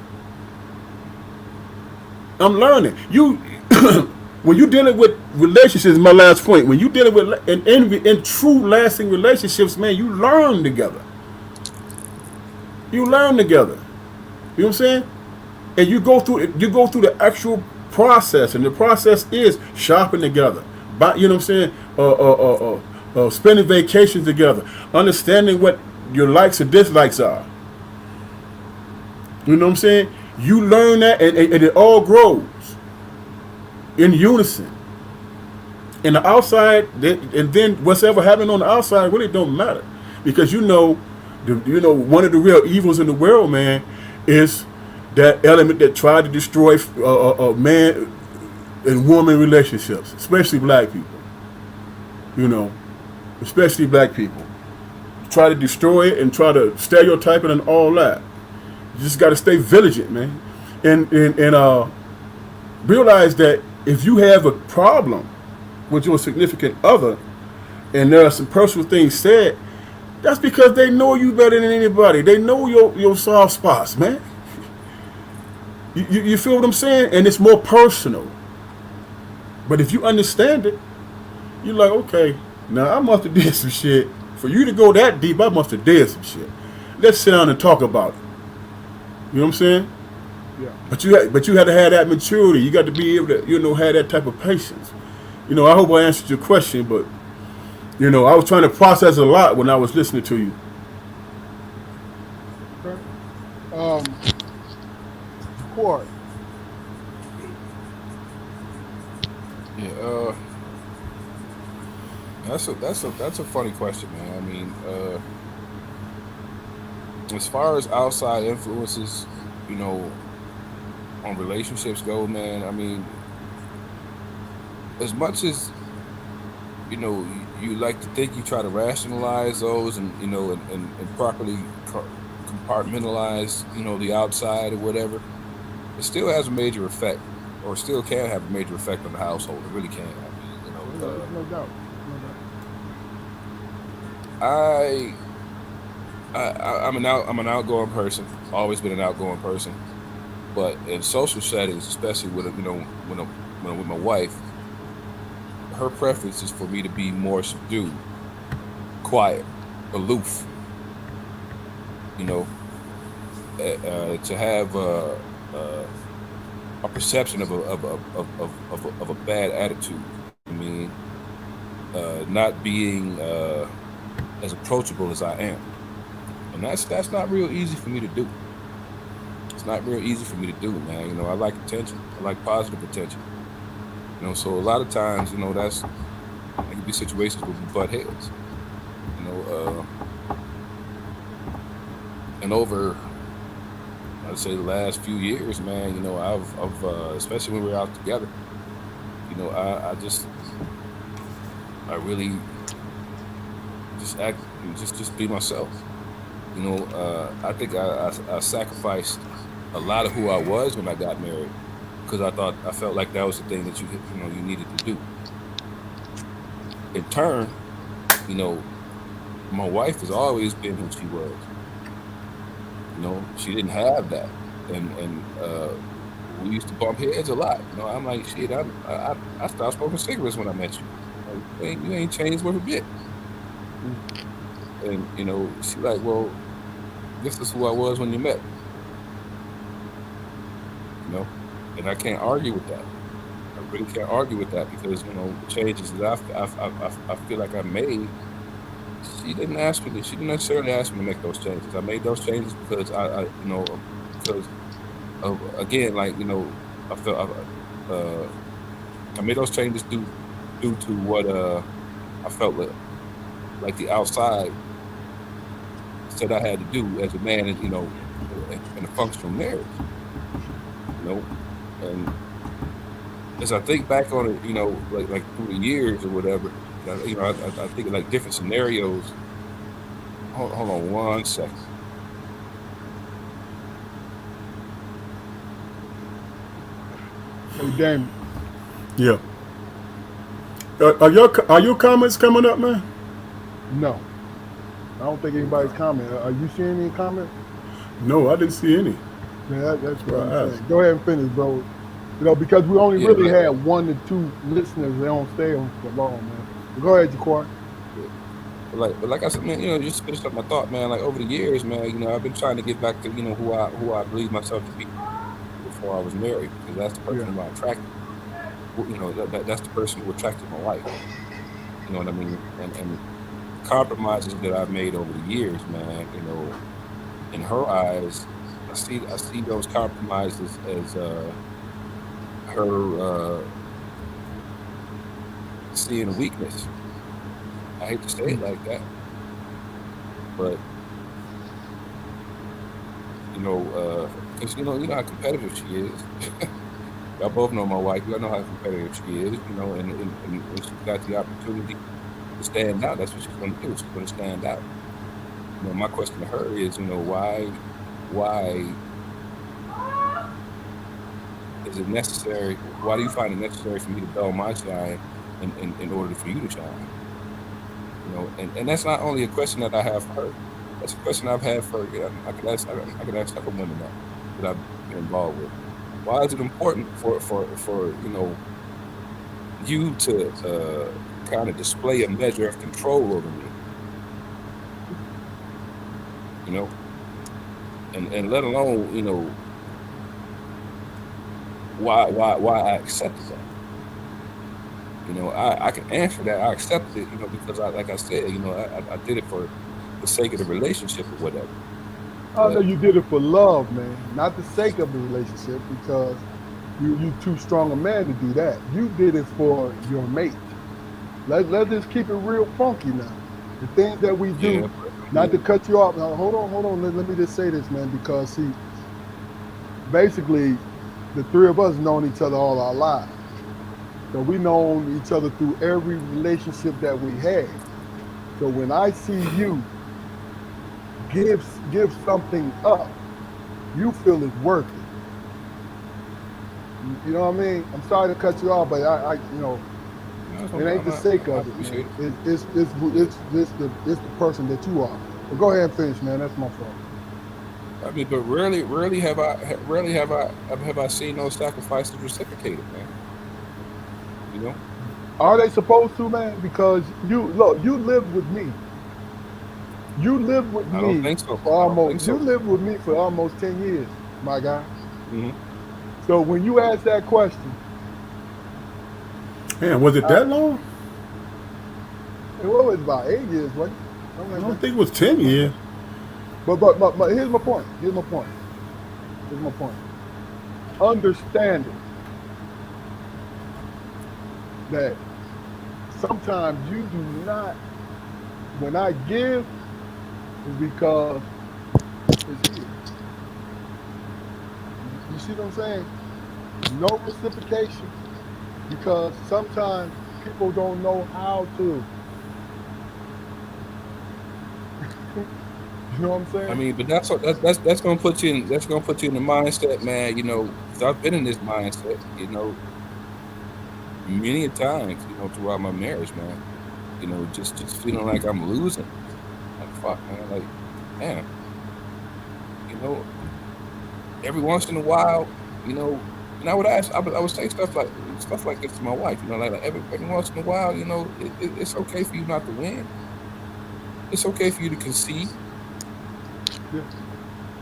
When you're dealing with relationships, my last point, when you're dealing with in true lasting relationships, man, you learn together. You learn together. You know what I'm saying? And you go through the actual process, and the process is shopping together. You know what I'm saying? Spending vacations together, understanding what your likes and dislikes are. You know what I'm saying? You learn that, and it all grows in unison. In the outside, and then whatever happening on the outside really don't matter, because one of the real evils in the world, man, is that element that tried to destroy man and woman relationships, especially black people. Especially black people try to destroy it and try to stereotype it and all that. You just got to stay vigilant, man, and realize that if you have a problem with your significant other, and there are some personal things said, that's because they know you better than anybody. They know your soft spots, man. You feel what I'm saying? And it's more personal. But if you understand it, you're like, okay, now I must have did some shit. For you to go that deep, I must have did some shit. Let's sit down and talk about it. You know what I'm saying? Yeah. But you had to have that maturity. You got to be able to, have that type of patience. I hope I answered your question, but I was trying to process a lot when I was listening to you. Okay. Juquarry. Yeah, that's a funny question, man. I mean, as far as outside influences, on relationships go, man, I mean, as much as you like to think, you try to rationalize those and and properly compartmentalize the outside or whatever, it still has a major effect, or still can have a major effect on the household. It really can. I mean, No doubt. I'm an outgoing person. Always been an outgoing person, but in social settings, especially with when I'm with my wife, her preference is for me to be more subdued, quiet, aloof. To have a perception of a bad attitude. I mean, not being as approachable as I am, and that's not real easy for me to do. It's not real easy for me to do, man. You know, I like attention. I like positive attention. You know, so a lot of times, you know, there can be situations where we butt heads. You know, and over, I'd say, the last few years, man, you know, I've especially when we're out together, you know, I really just act, just be myself. You know, I think I sacrificed a lot of who I was when I got married because I felt like that was the thing that you needed to do. In turn, you know, my wife has always been who she was. You know, she didn't have that, and we used to bump heads a lot. You know, I'm like, shit, I stopped smoking cigarettes when I met you. Like, you ain't changed worth a bit. And you know, she like, well, this is who I was when you met. You know, and I can't argue with that. I really can't argue with that because you know the changes that I feel like I made. She didn't ask me. She didn't necessarily ask me to make those changes. I made those changes because I you know, because again, like you know, I felt I made those changes due to what I felt like the outside said I had to do as a man, you know, in a functional marriage. You know, and as I think back on it, you know, like through the years or whatever, you know, I think of like different scenarios. Hold on 1 second. Hey, Damon. Yeah. Are your comments coming up, man? No. I don't think anybody's commenting. Are you seeing any comments? No, I didn't see any. Yeah, that's what I'm saying. Go ahead and finish, bro. You know, because we only really had 1 to 2 listeners. They don't stay on for long, man. But go ahead, Juquarry. But like I said, man, you know, just finish up my thought, man. Like over the years, man, you know, I've been trying to get back to, you know, who I believe myself to be before I was married, because that's the person who I attracted. You know, that's the person who attracted my wife. You know what I mean? And compromises that I've made over the years, man. You know, in her eyes, I see those compromises as her seeing a weakness. I hate to say it like that, but you know, because you know how competitive she is. Y'all both know my wife. Y'all know how competitive she is. You know, and when she's got the opportunity to stand out, that's what she's going to do. She's going to stand out. You know, my question to her is, you know, why is it necessary? Why do you find it necessary for me to dull my shine in order for you to shine? You know, and that's not only a question that I have for her. That's a question I've had for, you know, I could ask other women that I've been involved with. Why is it important for you know, you to kind of display a measure of control over me? You know, and let alone, you know, why I accepted that. You know, I can answer that. I accepted it, you know, because like I said, you know, I did it for the sake of the relationship or whatever. Oh, no, you did it for love, man, not the sake of the relationship, because you too strong a man to do that. You did it for your mate. Let's just keep it real funky now. The things that we do, not to cut you off. Now, hold on. Let me just say this, man, because see, basically, the 3 of us known each other all our lives. So we known each other through every relationship that we had. So when I see you give something up, you feel it's worth it. You know what I mean? I'm sorry to cut you off, but I you know, it ain't the sake of it, man. It's the person that you are. But go ahead and finish, man. That's my fault. I mean, but rarely have I seen those sacrifices reciprocated, man. You know? Are they supposed to, man? Because you lived with me. You lived with me for almost. You lived with me for almost 10 years, my guy. Mhm. So when you ask that question, Man, was it that long? what was it, about 8 years, wasn't it? Something I like don't that. think it was 10 years. But here's my point. Here's my point. Understanding that sometimes you do not. When I give, is because it's here. You see what I'm saying? No reciprocation, because sometimes people don't know how to. You know what I'm saying? I mean, but that's gonna put you in the mindset, man. You know, 'cause I've been in this mindset, you know, many a times, you know, throughout my marriage, man. You know, just feeling like I'm losing. Like fuck, man. Like, man. You know, every once in a while, you know, and I would say stuff like this to my wife. You know, like every once in a while, you know, it's okay for you not to win. It's okay for you to concede. Yeah.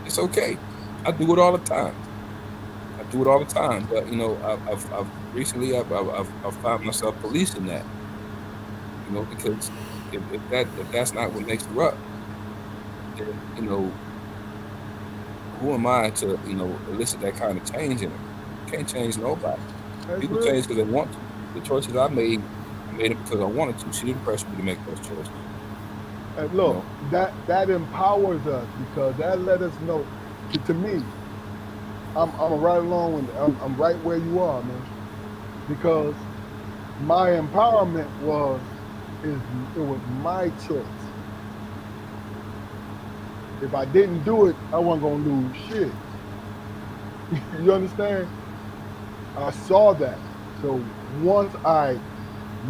It's okay. I do it all the time. But you know, I've recently I've found myself policing that. You know, because if that's not what makes her up, then you know, who am I to elicit that kind of change in her? Can't change nobody. That's People real. change because they want to. The choices I made them because I wanted to. She didn't pressure me to make those choices. And You look, know, that empowers us, because that let us know. To me, I'm right along with. I'm right where you are, man. Because my empowerment it was my choice. If I didn't do it, I wasn't gonna lose shit. You understand? I saw that. So once I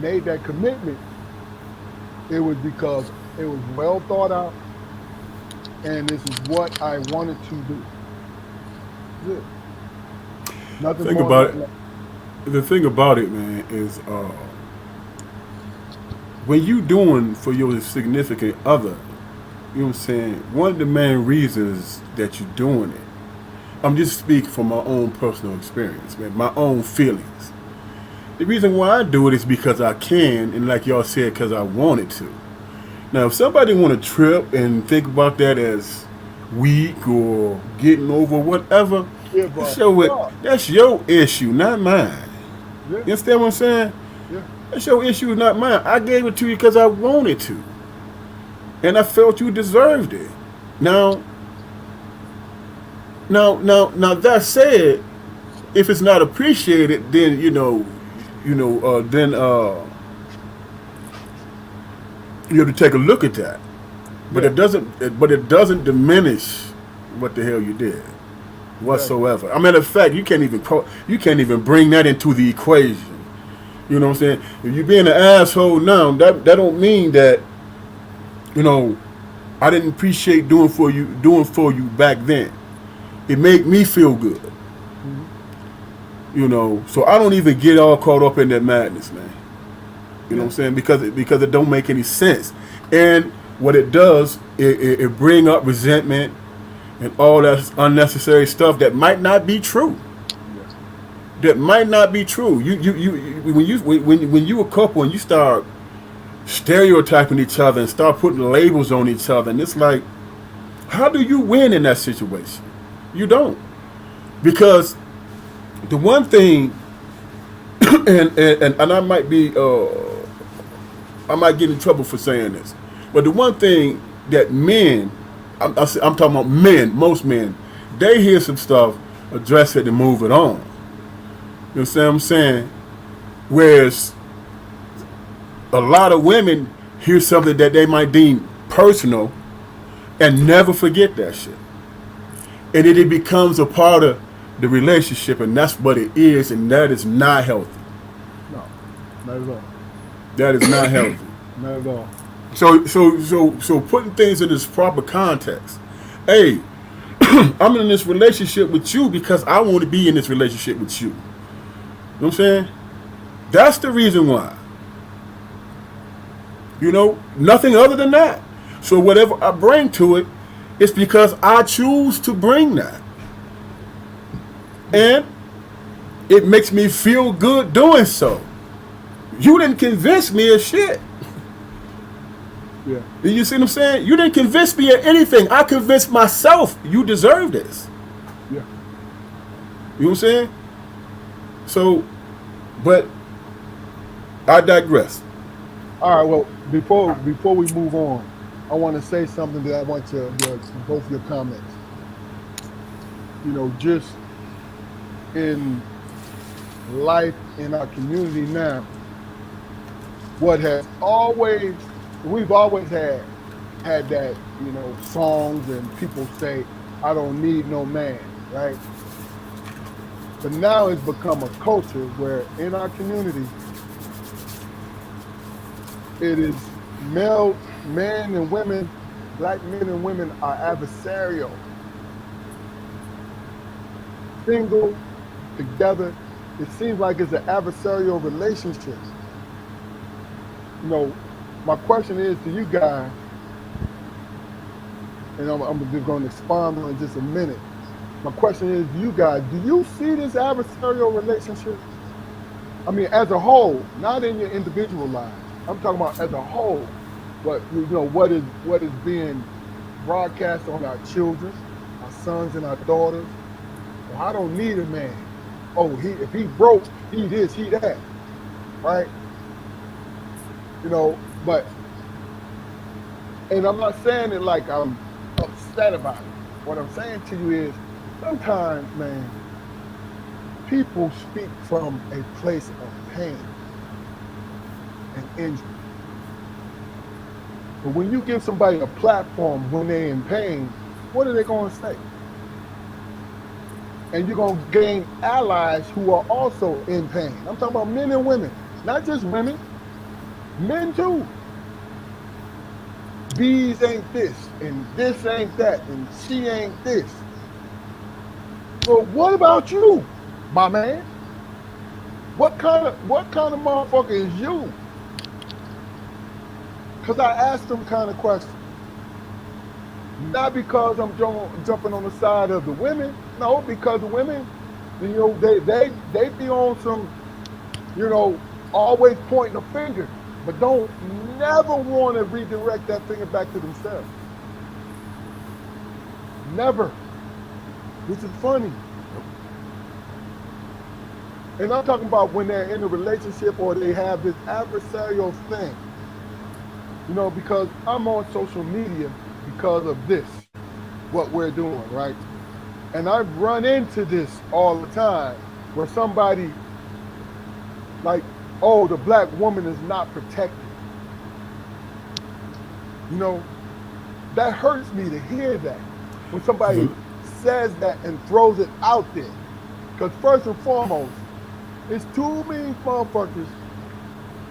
made that commitment, it was because it was well thought out, and this is what I wanted to do. That's it. Nothing Think more, about nothing it. less. The thing about it, man, is when you doing for your significant other, you know what I'm saying? One of the main reasons that you're doing it, I'm just speaking from my own personal experience, man, my own feelings. The reason why I do it is because I can, and like y'all said, because I wanted to. Now, if somebody want to trip and think about that as weak or getting over whatever, Give a fuck. that's your issue, not mine. Yeah, You understand what I'm saying? yeah. That's your issue, not mine. I gave it to you because I wanted to, and I felt you deserved it. Now, now. That said, if it's not appreciated, then then you have to take a look at that. But Yeah, it doesn't diminish what the hell you did exactly. whatsoever. I mean, in fact, you can't even bring that into the equation. You know what I'm saying? If you being an asshole now, that don't mean that you know I didn't appreciate doing for you back then. It made me feel good. Hmm. So I don't even get all caught up in that madness, man. You know Yeah, what I'm saying? Because it don't make any sense. And what it does, it bring up resentment and all that unnecessary stuff that might not be true. yeah, That might not be true. When you a couple and you start stereotyping each other and start putting labels on each other, and it's like, how do you win in that situation? You don't, because the one thing, and I might get in trouble for saying this, but the one thing that men, I'm talking about men, most men, they hear some stuff, address it, and move it on. You know what I'm saying? Whereas a lot of women hear something that they might deem personal and never forget that shit. And it becomes a part of the relationship, and that's what it is, and that is not healthy. no, not at all. That is not healthy. Not at all. So putting things in its proper context. Hey, I'm in this relationship with you because I want to be in this relationship with you. You know what I'm saying? That's the reason why. Nothing other than that. So whatever I bring to it, it's because I choose to bring that. and it makes me feel good doing so. You didn't convince me of shit. Yeah. You see what I'm saying? You didn't convince me of anything. I convinced myself you deserve this. Yeah. You know what I'm saying? So, but I digress. All right. Well, before we move on, I want to say something that I want both your comments. You know, just in life in our community now, we've always had that, you know, songs and people say, I don't need no man, right? But now it's become a culture where in our community, it is men and women, black men and women are adversarial. Single, together, it seems like it's an adversarial relationship. You know, my question is to you guys, and I'm just going to expand on it in just a minute. My question is to you guys, do you see this adversarial relationship? I mean, as a whole, not in your individual lives. I'm talking about as a whole. But you know, what is being broadcast on our children, our sons and our daughters. Well, I don't need a man. Oh, if he broke, he this, he that, right? You know, and I'm not saying it like I'm upset about it. What I'm saying to you is, sometimes, man, people speak from a place of pain and injury. But when you give somebody a platform when they're in pain, what are they going to say? And you're going to gain allies who are also in pain. I'm talking about men and women, not just women, men too. These ain't this, and this ain't that, and she ain't this. So what about you, my man? What kind of motherfucker is you? Because I asked them kind of questions. Not because I'm jumping on the side of the women. No, because the women, you know, they be on some, you know, always pointing a finger, but don't never want to redirect that finger back to themselves. Never. Which is funny. And I'm talking about when they're in a relationship or they have this adversarial thing. You know, because I'm on social media because of this, what we're doing, right? And I've run into this all the time where somebody like, oh, the black woman is not protected. You know, that hurts me to hear that when somebody says that and throws it out there. Because first and foremost, it's too many motherfuckers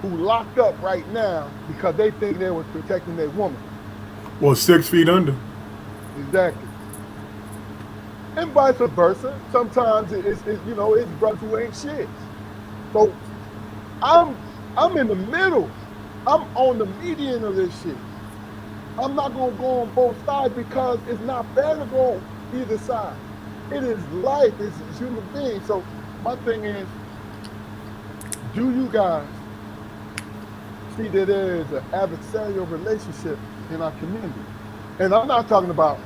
who locked up right now because they think they was protecting their woman. Well, 6 feet under. Exactly. And vice versa. Sometimes it's you know, it's brothers who ain't shit. So I'm in the middle. I'm on the median of this shit. I'm not gonna go on both sides because it's not fair to go on either side. It is life, it's human beings. So my thing is, do you guys see that there is an adversarial relationship in our community? And I'm not talking about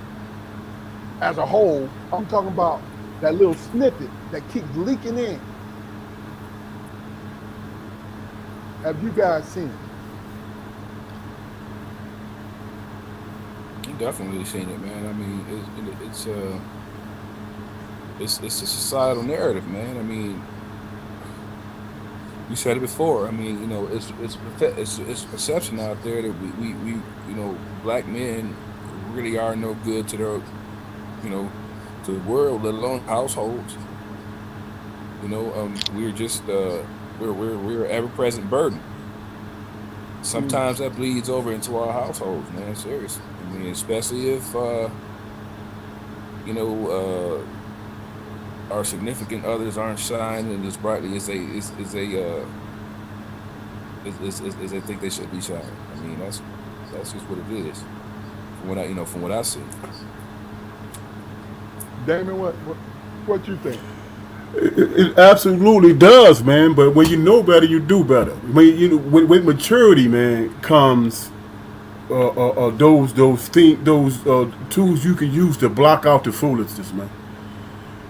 as a whole, I'm talking about that little snippet that keeps leaking in. Have you guys seen it? You definitely seen it, man. I mean, it's a societal narrative, man. I mean, you said it before. I mean, you know, it's perception out there that we you know, black men really are no good to their, you know, to the world, let alone households. You know, we're just we're ever-present burden. Sometimes that bleeds over into our households, man. Seriously. I mean, especially if you know, our significant others aren't shining as brightly as they think they should be shining. I mean, that's just what it is. From what I see. Damon, what you think? It absolutely does, man. But when you know better, you do better. When you know, with maturity, man, comes those tools you can use to block out the foolishness, man.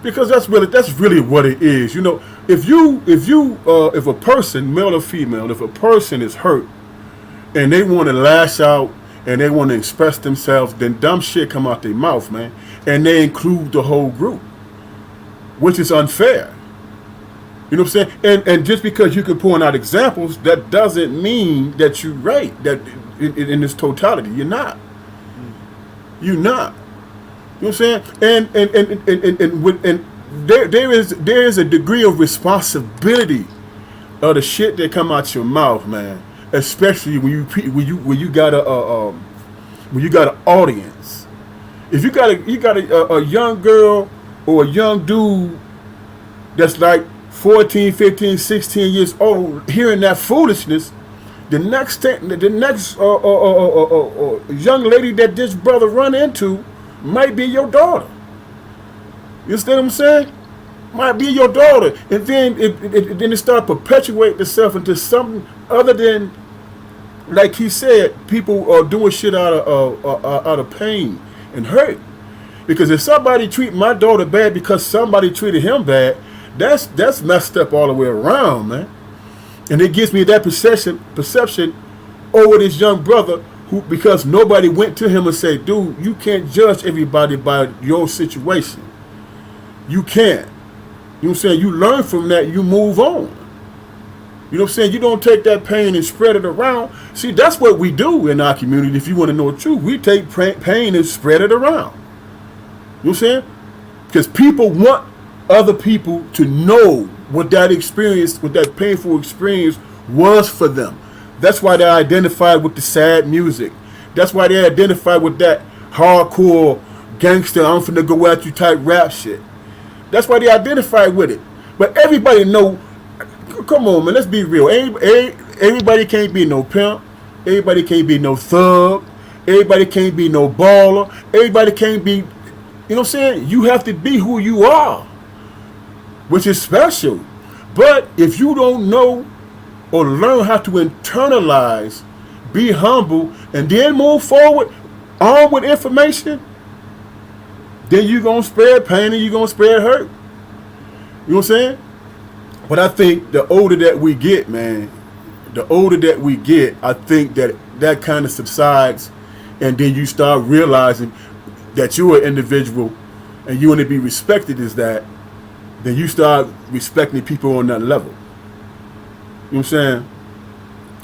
Because that's really what it is. You know, if a person, male or female, if a person is hurt and they want to lash out and they want to express themselves, then dumb shit come out their mouth, man, and they include the whole group, which is unfair. You know what I'm saying? And just because you can point out examples, that doesn't mean that you're right. That in its totality, you're not. You're not. You know what I'm saying? And there is a degree of responsibility of the shit that come out your mouth, man. Especially when you got an audience. If you got a young girl or a young dude that's like 14, 15, 16 years old, hearing that foolishness, the next young lady that this brother run into might be your daughter. You understand what I'm saying? Might be your daughter, and then it start perpetuating itself into something other than, like he said, people are doing shit out of pain and hurt. Because if somebody treat my daughter bad because somebody treated him bad, that's messed up all the way around, man. And it gives me that perception over this young brother who, because nobody went to him and said, dude, you can't judge everybody by your situation. You can't. You know what I'm saying? You learn from that, you move on. You know what I'm saying? You don't take that pain and spread it around. See, that's what we do in our community. If you want to know the truth, we take pain and spread it around. You know what I'm saying? Because people want other people to know what that experience, what that painful experience was for them. That's why they identified with the sad music. That's why they identified with that hardcore gangster, I'm finna go at you type rap shit. That's why they identify with it. But everybody know, come on, man, let's be real. Everybody can't be no pimp. Everybody can't be no thug. Everybody can't be no baller. Everybody can't be, you know what I'm saying? You have to be who you are, which is special. But if you don't know or learn how to internalize, be humble, and then move forward armed with information, then you're going to spread pain and you're going to spread hurt. You know what I'm saying? But I think the older that we get, man, I think that kind of subsides, and then you start realizing that you're an individual and you want to be respected as that, then you start respecting people on that level. You know what I'm saying?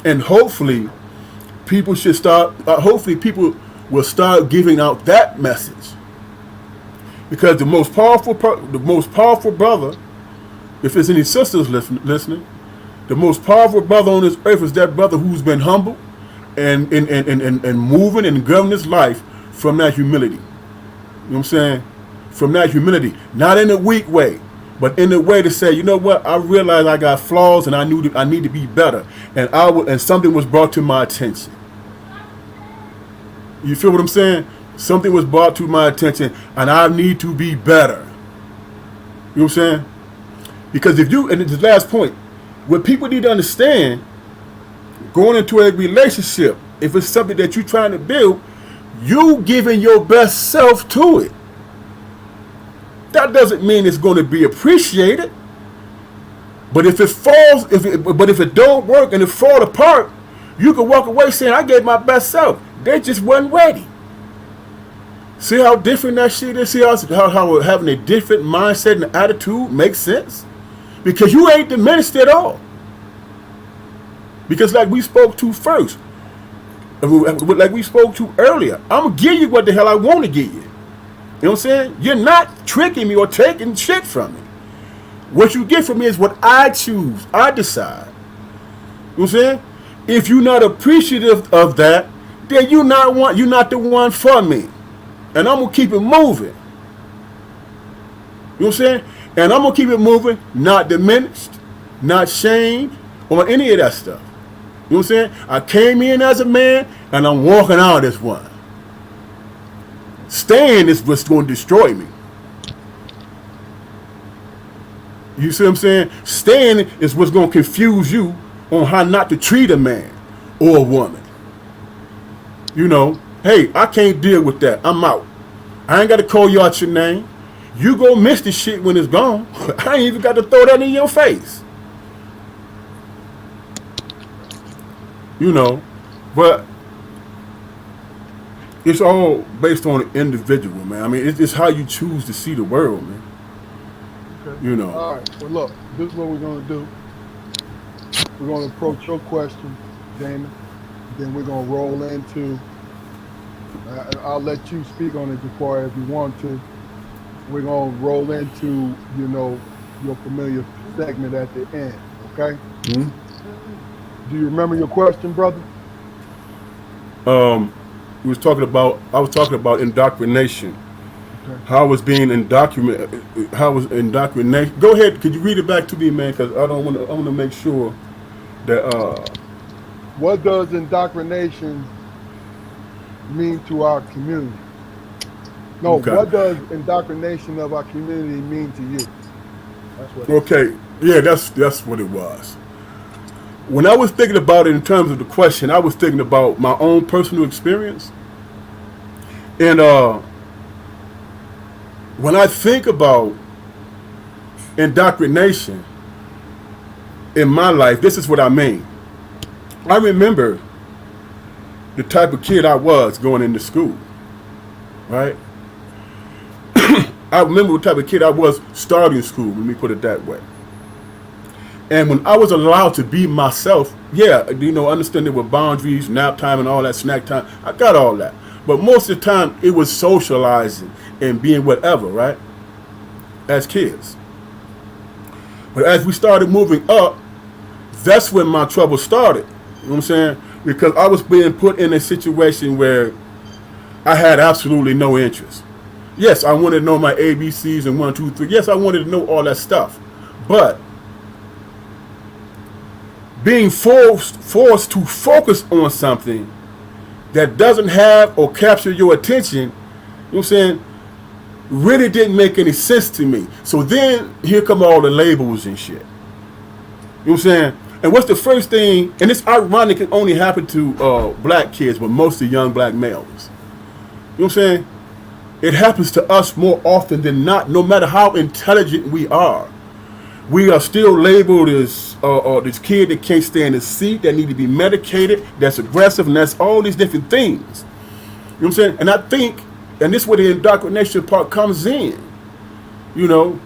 And hopefully people will start giving out that message. Because the most powerful brother, if there's any sisters listening, the most powerful brother on this earth is that brother who's been humble and moving and governing his life from that humility. You know what I'm saying? From that humility. Not in a weak way, but in a way to say, you know what, I realize I got flaws and I need to be better. And something was brought to my attention. You feel what I'm saying? Something was brought to my attention and I need to be better. You know what I'm saying? Because and the last point, what people need to understand, going into a relationship, if it's something that you're trying to build, you giving your best self to it. That doesn't mean it's going to be appreciated. But if it don't work and it fall apart, you can walk away saying, I gave my best self. They just wasn't ready. See how different that shit is? See how having a different mindset and attitude makes sense? Because you ain't diminished at all. Because like we spoke to first, like we spoke to earlier, I'm going to give you what the hell I want to give you. You know what I'm saying? You're not tricking me or taking shit from me. What you get from me is what I choose. I decide. You know what I'm saying? If you're not appreciative of that, then you're not the one for me. And I'm going to keep it moving. You know what I'm saying? And I'm going to keep it moving, not diminished, not shamed, or any of that stuff. You know what I'm saying? I came in as a man, and I'm walking out as one. Staying is what's going to destroy me. You see what I'm saying? Staying is what's going to confuse you on how not to treat a man or a woman. You know, hey, I can't deal with that. I'm out. I ain't got to call you out your name. You go miss the shit when it's gone. I ain't even got to throw that in your face. You know, but it's all based on the individual, man. I mean, it's how you choose to see the world, man. Okay. You know. All right. Well, look, this is what we're going to do. We're going to approach your question, Damon. Then we're going to roll into, I'll let you speak on it, Juquarry, if you want to. We're going to roll into, you know, your familiar segment at the end, okay? Mm-hmm. Do you remember your question, brother? I was talking about indoctrination. Okay. How was being indoctrinated? How was indoctrination? Go ahead. Could you read it back to me, man? Because I want to make sure that. What does indoctrination mean to our community? No, Okay. What does indoctrination of our community mean to you? That's what. Okay. Yeah, that's what it was. When I was thinking about it in terms of the question, I was thinking about my own personal experience. And when I think about indoctrination in my life, this is what I mean. I remember the type of kid I was going into school, right? I remember what type of kid I was starting school, let me put it that way. And when I was allowed to be myself, yeah, you know, understanding with boundaries, nap time and all that, snack time, I got all that. But most of the time, it was socializing and being whatever, right? As kids. But as we started moving up, that's when my trouble started. You know what I'm saying? Because I was being put in a situation where I had absolutely no interest. Yes, I wanted to know my ABCs and 1, 2, 3. Yes, I wanted to know all that stuff. But being forced to focus on something that doesn't have or capture your attention, you know what I'm saying, really didn't make any sense to me. So then here come all the labels and shit. You know what I'm saying? And what's the first thing, and it's ironic, it only happened to black kids, but mostly young black males. You know what I'm saying? It happens to us more often than not, no matter how intelligent we are. We are still labeled as this kid that can't stay in his seat, that need to be medicated, that's aggressive, and that's all these different things. You know what I'm saying? And I think, and this is where the indoctrination part comes in, you know,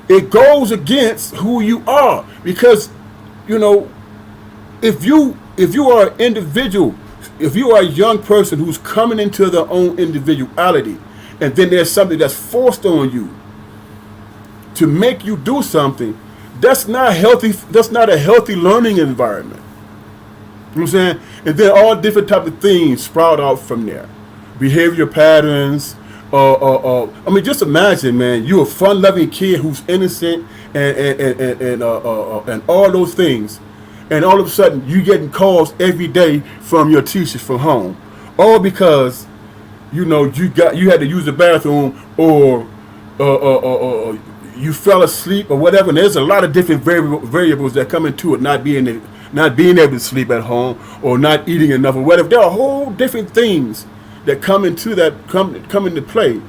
it goes against who you are. Because, you know, if you are an individual, if you are a young person who's coming into their own individuality, and then there's something that's forced on you to make you do something, that's not healthy. That's not a healthy learning environment. You know what I'm saying? And then all different type of things sprout out from there. Behavior patterns. I mean, just imagine, man, you're a fun-loving kid who's innocent and all those things, and all of a sudden you getting calls every day from your teachers from home, all because, you know, you had to use the bathroom, or you fell asleep or whatever. And there's a lot of different variables that come into it, not being able to sleep at home, or not eating enough, or whatever. There are whole different things that come into play.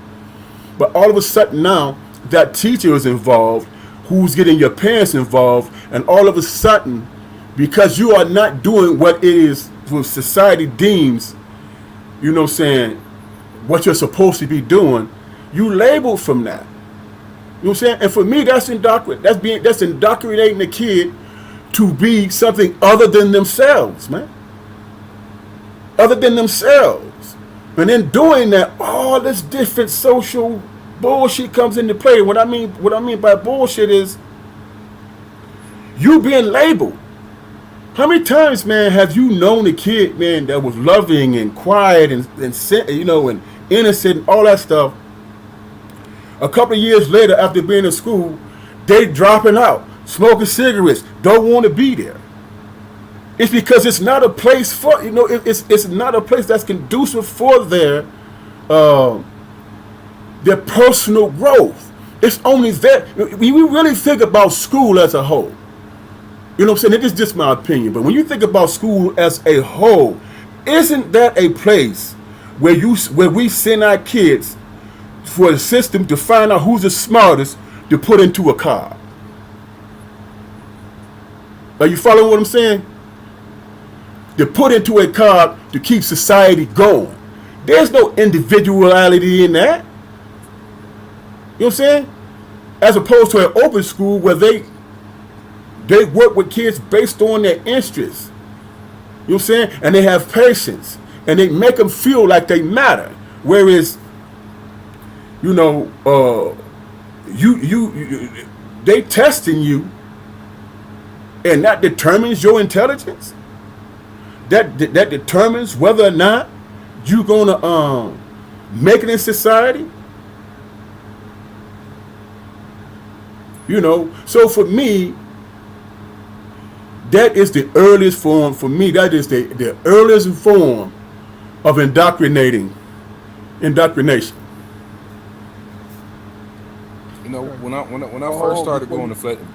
But all of a sudden now, that teacher is involved, who's getting your parents involved, and all of a sudden, because you are not doing what it is what society deems, you know what I'm saying, what you're supposed to be doing, you labeled from that. You know what I'm saying? And for me, that's indoctrinating the kid to be something other than themselves, man. Other than themselves. And in doing that, all this different social bullshit comes into play. What I mean by bullshit is you being labeled. How many times, man, have you known a kid, man, that was loving and quiet and you know, and innocent and all that stuff? A couple of years later, after being in school, they dropping out, smoking cigarettes, don't want to be there. It's because it's not a place for, you know, it's not a place that's conducive for their personal growth. It's only that when we really think about school as a whole. You know what I'm saying? It is just my opinion, but when you think about school as a whole, isn't that a place where we send our kids for the system to find out who's the smartest to put into a car? Are you following what I'm saying? To put into a car to keep society going. There's no individuality in that. You know what I'm saying? As opposed to an open school where they work with kids based on their interests. You know what I'm saying? And they have patience. And they make them feel like they matter. Whereas, you know, they testing you, and that determines your intelligence. That determines whether or not you're gonna make it in society. You know, so for me, that is the earliest form. For me, that is the earliest form of indoctrination. You know, when I first started going to Fletcher.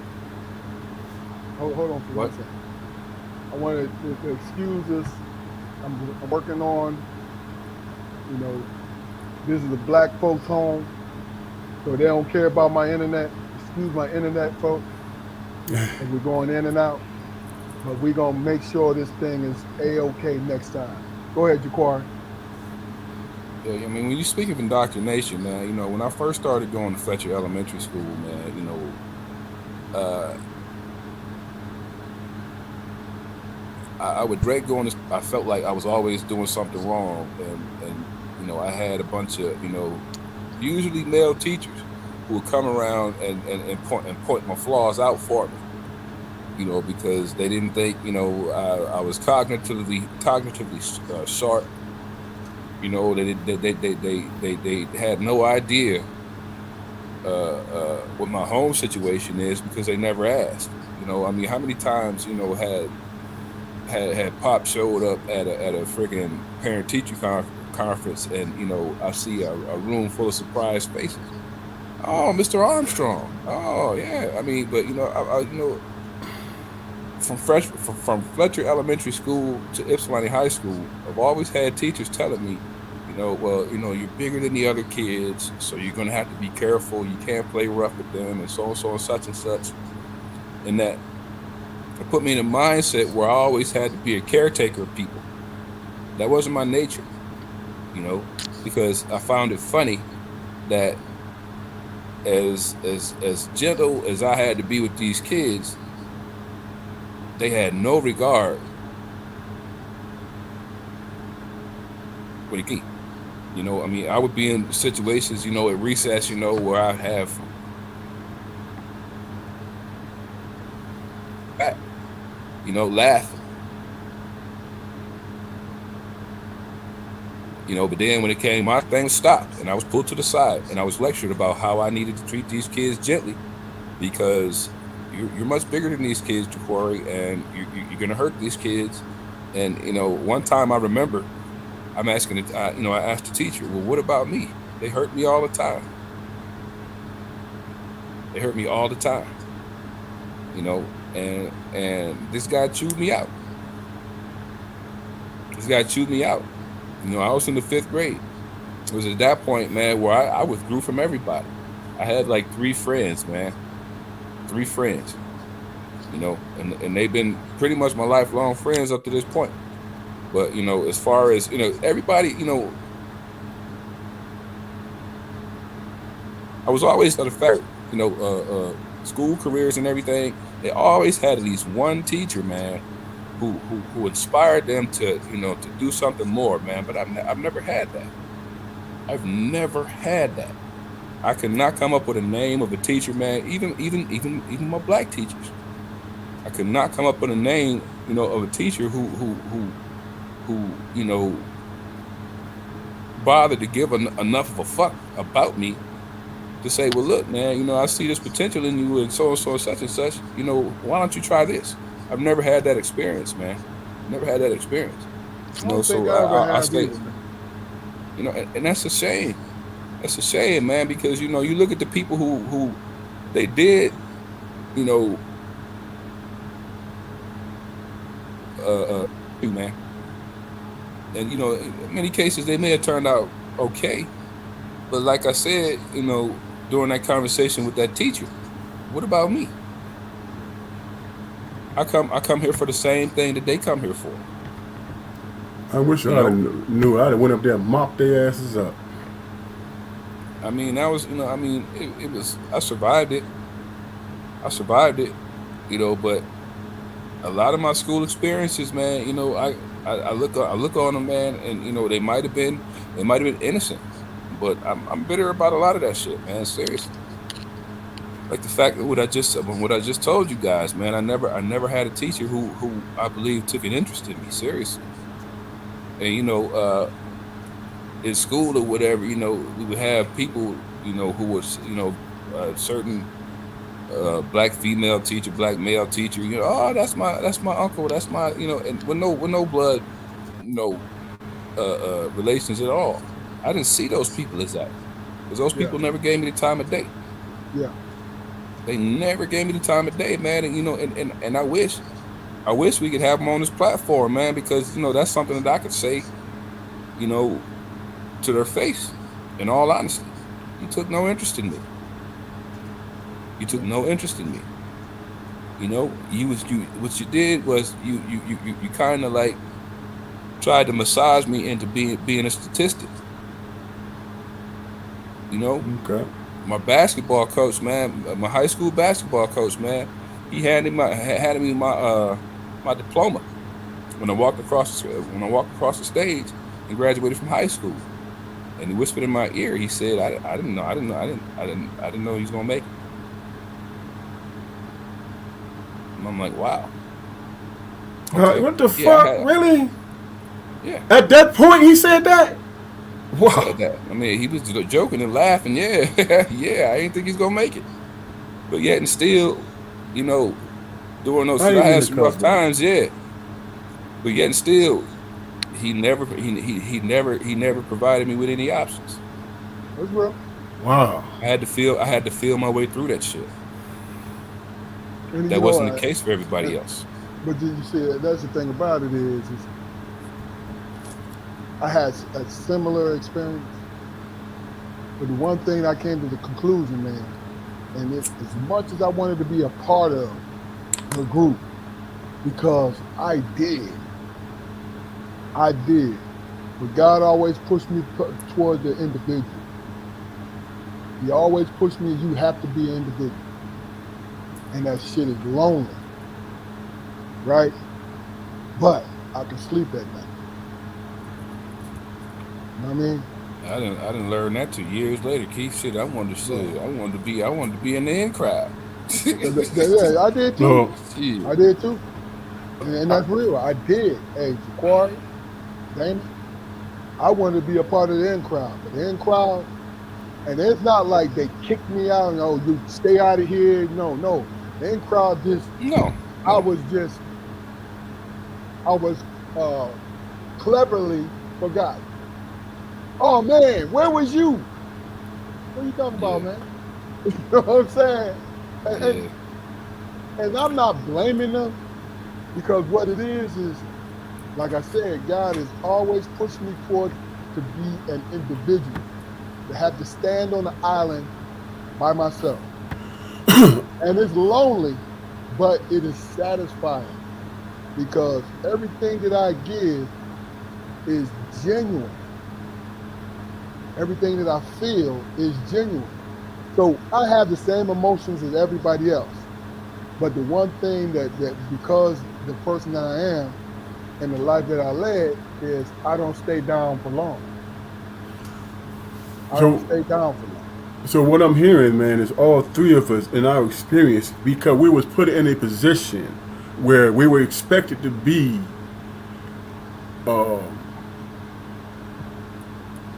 Hold on for 1 second. I wanted to excuse us. I'm working on, you know, this is a black folks' home, so they don't care about my internet. Excuse my internet, folks, as we're going in and out. But we're going to make sure this thing is A-OK next time. Go ahead, Juquarry. Yeah, I mean, when you speak of indoctrination, man, you know, when I first started going to Fletcher Elementary School, man, you know, I would dread going to, I felt like I was always doing something wrong. And you know, I had a bunch of, you know, usually male teachers who would come around and point my flaws out for me. You know, because they didn't think, you know, I was cognitively sharp. You know, they had no idea what my home situation is because they never asked. You know, I mean, how many times, you know, had Pop showed up at a freaking parent-teacher conference, and you know, I see a room full of surprised faces. Oh, Mr. Armstrong. Oh yeah. I mean, but you know, I you know, from Fletcher Elementary School to Ypsilanti High School, I've always had teachers telling me, you know, well, you know, you're bigger than the other kids, so you're gonna have to be careful. You can't play rough with them, and so and such and such, and that. It put me in a mindset where I always had to be a caretaker of people. That wasn't my nature, you know, because I found it funny that as gentle as I had to be with these kids, they had no regard for the key. You know, I mean, I would be in situations, you know, at recess, you know, where I'd have you know, laughing. You know, but then when it came, my thing stopped, and I was pulled to the side, and I was lectured about how I needed to treat these kids gently, because you're much bigger than these kids, Juquarry, and you're gonna hurt these kids. And you know, one time I remember, I'm asking, you know, I asked the teacher, well, what about me? They hurt me all the time. They hurt me all the time. You know. And this guy chewed me out. This guy chewed me out. You know, I was in the 5th grade. It was at that point, man, where I withdrew from everybody. I had like 3 friends, man. 3 friends. You know, and they've been pretty much my lifelong friends up to this point. But, you know, as far as, you know, everybody, you know, I was always the fact, you know, school careers and everything, they always had at least one teacher, man, who inspired them to, you know, to do something more, man. But I've never had that. I've never had that. I could not come up with a name of a teacher, man. Even my black teachers, I could not come up with a name, you know, of a teacher who you know, bothered to give enough of a fuck about me to say, well, look, man, you know, I see this potential in you, and so and such and such. You know, why don't you try this? I've never had that experience, man. Never had that experience. You know, so I stay. You know, and that's a shame. That's a shame, man, because you look at the people who they did, you know, man, and in many cases they may have turned out okay, but like I said, during that conversation with that teacher, what about me? I come here for the same thing that they come here for. I wish You I'd know, have knew. I'd have went up there and mopped their asses up. I mean, that was, it was. I survived it. But a lot of my school experiences, man, I look on them, man, and they might have been innocent, but I'm bitter about a lot of that shit, man. Seriously, like the fact that what I just told you guys, man. I never had a teacher who I believe took an interest in me seriously, and in school or whatever, we would have people, who was, certain black female teacher, black male teacher, oh, that's my uncle, that's my, and with no blood, relations at all. I didn't see those people as that, because those people never gave me the time of day. Yeah. They never gave me the time of day, man. And and I wish we could have them on this platform, man, because that's something that I could say, to their face. In all honesty, you took no interest in me. You took no interest in me. What you did was you kind of like tried to massage me into being a statistic. Okay. My basketball coach, man, my high school basketball coach, man, he handed me my diploma when I walked across the stage and graduated from high school. And he whispered in my ear. He said, "I didn't know he was gonna make it." And I'm like, "Wow." Okay. What the fuck? Really? Yeah. At that point, he said that. Wow. He said that. I mean, he was joking and laughing. Yeah, yeah. I didn't think he's gonna make it, but yet and still, during those, I had some rough times. Yeah, but yet and still, he never provided me with any options. That's real. Wow. I had to feel my way through that shit. And that wasn't the case for everybody else. But you see, that's the thing about it is I had a similar experience. But the one thing I came to the conclusion, man, and as much as I wanted to be a part of the group, because I did. But God always pushed me toward the individual. He always pushed me, you have to be an individual. And that shit is lonely, right? But I can sleep at night. You know what I mean? I didn't learn that till years later. Keith, shit, I wanted to be in the in crowd. Yeah, I did too. No. I did too. And that's real. I did. Hey, Juquarry, Damon, I wanted to be a part of the in crowd. But the in crowd, and it's not like they kicked me out and, oh, you stay out of here. No. The in crowd just, no. I was cleverly forgotten. Oh, man, where was you? What are you talking about, man? You know what I'm saying? And I'm not blaming them, because what it is, like I said, God has always pushed me forward to be an individual, to have to stand on the island by myself. And it's lonely, but it is satisfying, because everything that I give is genuine. Everything that I feel is genuine. So I have the same emotions as everybody else. But the one thing that because the person that I am and the life that I led is I don't stay down for long. I don't stay down for long. So what I'm hearing, man, is all three of us in our experience, because we was put in a position where we were expected to be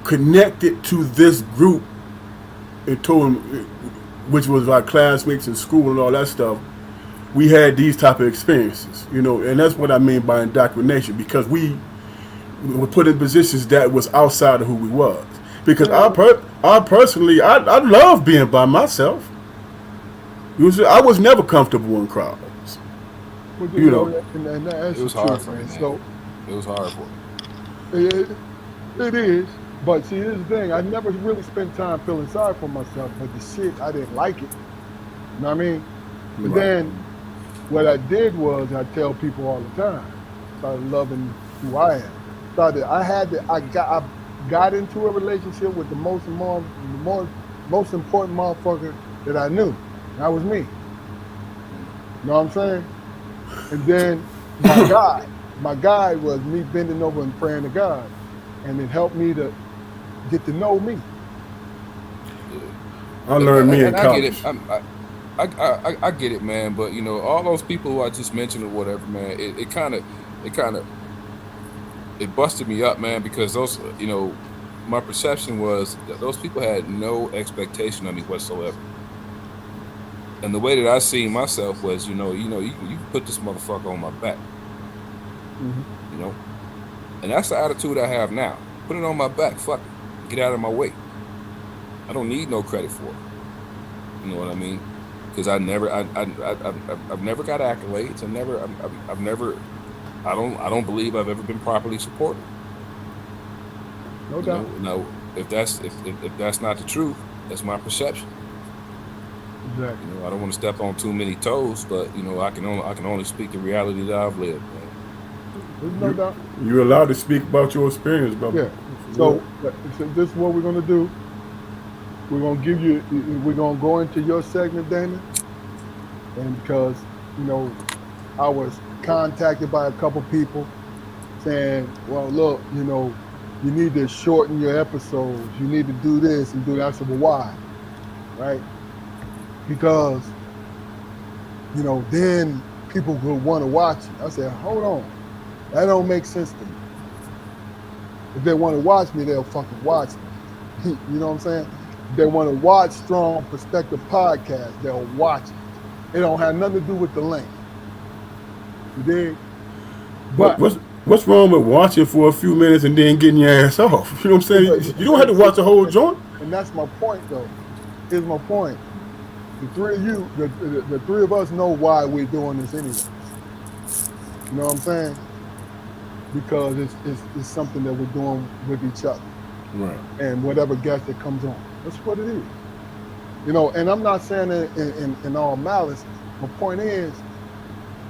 connected to this group, which was our classmates in school and all that stuff. We had these type of experiences, and that's what I mean by indoctrination, because we were put in positions that was outside of who we was. Because I personally, I love being by myself. Usually, I was never comfortable in crowds. Well, You know. and that's It was the hard truth, for me, man. man. So It was hard for me. it is. But see, here's the thing. I never really spent time feeling sorry for myself, but the shit, I didn't like it. You know what I mean? But Right. then what I did was I tell people all the time. Started loving who I am. I got into a relationship with the most important motherfucker that I knew. That was me. You know what I'm saying? And then my guide was me bending over and praying to God. And it helped me to get to know me. I learned me in And I college. get it. I get it, man. But you know, all those people who I just mentioned or whatever, man, it kind of busted me up, man, because those, you know, my perception was that those people had no expectation of me whatsoever. And the way that I seen myself was, you can put this motherfucker on my back, Mm-hmm. you know, and that's the attitude I have now. Put it on my back, fuck it, get out of my way. I don't need no credit for it. You know what I mean? Because I've never got accolades. I don't believe I've ever been properly supported. No doubt. No, if that's not the truth, that's my perception. Exactly. You know, I don't want to step on too many toes, but you know, I can only speak the reality that I've lived, man. There's no doubt. You're allowed to speak about your experience, brother. Yeah. So this is what we're gonna do. We're gonna go into your segment, Damon. And because, you know, I was contacted by a couple people saying, well, look, you know, you need to shorten your episodes. You need to do this and do that. I said, well, why? Right? Because, you know, then people will want to watch it. I said, hold on. That don't make sense to me. If they want to watch me, they'll fucking watch me. You know what I'm saying? If they want to watch Strong Perspective Podcast, they'll watch it. It don't have nothing to do with the link. You dig? But what's wrong with watching for a few minutes and then getting your ass off? You know what I'm saying? You don't have to watch the whole joint. And that's my point, though. Here's my point. The three of you, the three of us know why we're doing this anyway. You know what I'm saying? Because it's something that we're doing with each other. Right. And whatever guest that comes on. That's what it is. You know, and I'm not saying it in all malice. My point is,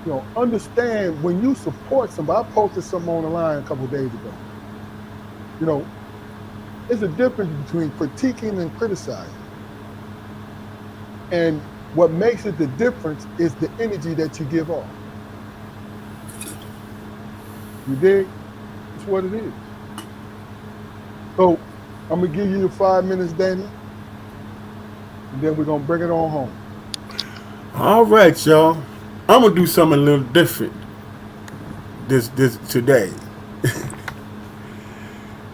you know, understand when you support somebody. I posted something on the line a couple of days ago. You know, there's a difference between critiquing and criticizing. And what makes it the difference is the energy that you give off. You dig? That's what it is. So I'm gonna give you 5 minutes, Danny, and then we're gonna bring it on home. All right, y'all. I'm gonna do something a little different this today.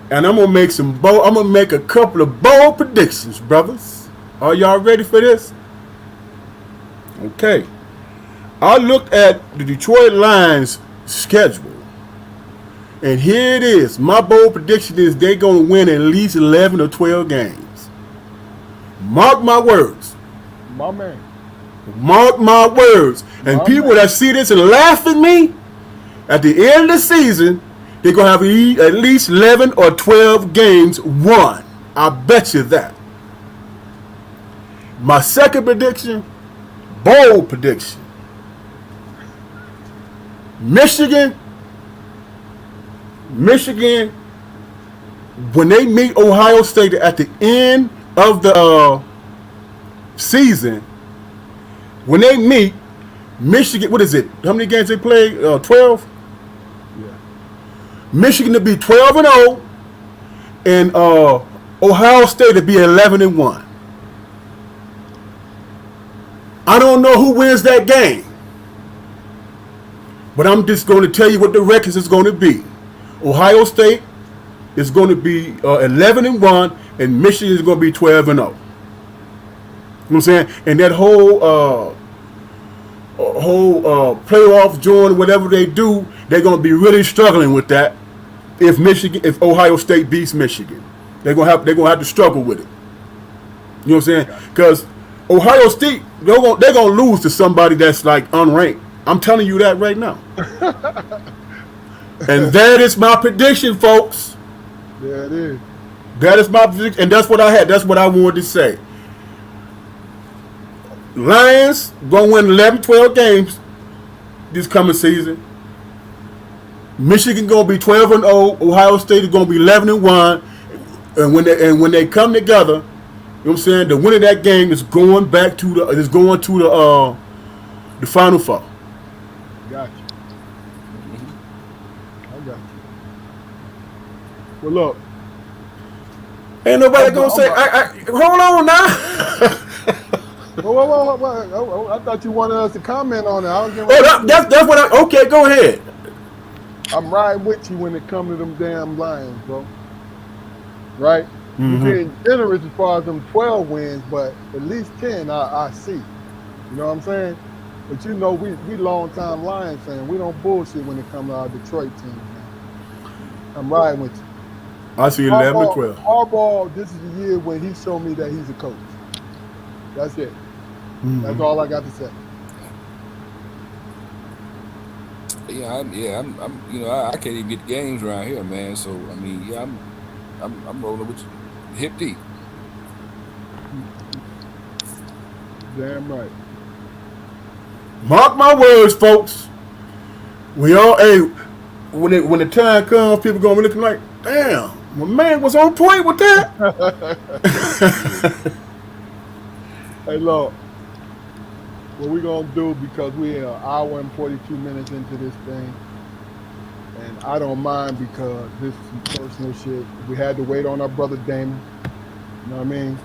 And I'm gonna make a couple of bold predictions, brothers. Are y'all ready for this? Okay. I looked at the Detroit Lions schedule. And here it is. My bold prediction is they're gonna win at least 11 or 12 games. Mark my words. My man. Mark my words. And people that see this and laugh at me, at the end of the season, they're going to have at least 11 or 12 games won. I bet you that. My second prediction, bold prediction. Michigan, when they meet Ohio State at the end of the season, when they meet Michigan, what is it? How many games they play? 12? Yeah. Michigan to be 12-0, and Ohio State to be 11-1. I don't know who wins that game, but I'm just going to tell you what the records is going to be. Ohio State is going to be 11-1, and Michigan is going to be 12-0. You know what I'm saying? And that whole playoff join, whatever they do, they're going to be really struggling with that if Ohio State beats Michigan. they're gonna have to struggle with it. You know what I'm saying? Because Ohio State, they're gonna lose to somebody that's like unranked. I'm telling you that right now. And that is my prediction, folks. Yeah, it is. That is my prediction, and that's what I had. That's what I wanted to say. Lions gonna win 11, 12 games this coming season. Michigan gonna be 12-0. Ohio State is gonna be 11-1. And when they come together, you know what I'm saying, the winner of that game is going to the Final Four. Got you. I got you. Well, look. Ain't nobody gonna say, hold on now. Whoa. I thought you wanted us to comment on it. That's what okay, go ahead. I'm riding with you when it comes to them damn Lions, bro. Right? Mm-hmm. You're being generous as far as them 12 wins, but at least 10 I see. You know what I'm saying? But you know, we long-time Lions fans. We don't bullshit when it comes to our Detroit team, man. I'm riding with you. I see 11-12. Harbaugh, this is the year when he showed me that he's a coach. That's it. Mm-hmm. That's all I got to say. Yeah, I'm you know, I can't even get the games around here, man. So I mean, yeah, I'm rolling with you, hip deep. Damn right. Mark my words, folks. When the time comes, people gonna be looking like, damn, my man was on point with that. Hey, look. What we gonna do, because we're an hour and 42 minutes into this thing, and I don't mind because this is some personal shit. We had to wait on our brother Damon. You know what I mean?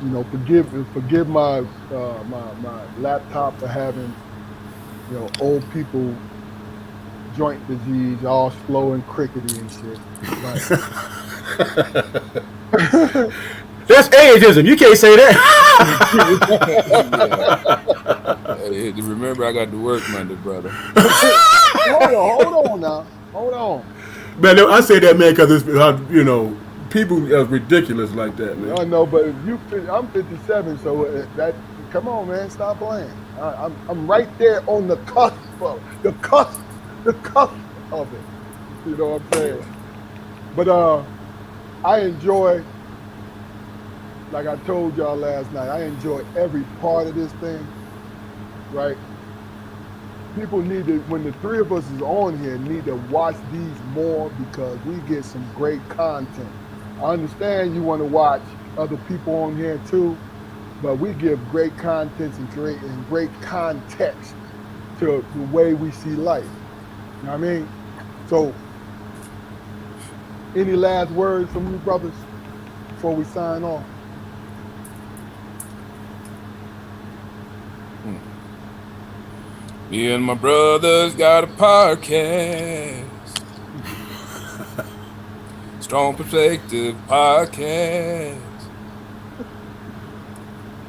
You know, forgive my my laptop for having, you know, old people joint disease, all slow and crickety and shit. Right. That's ageism. You can't say that. Hey, remember, I got to work Monday, brother. Hold on now. Hold on. Man, I say that, man, because it's, you know, people are ridiculous like that, man. I know, but I'm 57, so that, come on, man, stop playing. I'm right there on the cusp of the cusp of it. You know what I'm saying? But I enjoy. Like I told y'all last night, I enjoy every part of this thing, right? People need to, when the three of us is on here, need to watch these more because we get some great content. I understand you want to watch other people on here too, but we give great content and great context to the way we see life. You know what I mean? So, any last words from you brothers before we sign off? Me and my brothers got a podcast. Strong Perspective Podcast.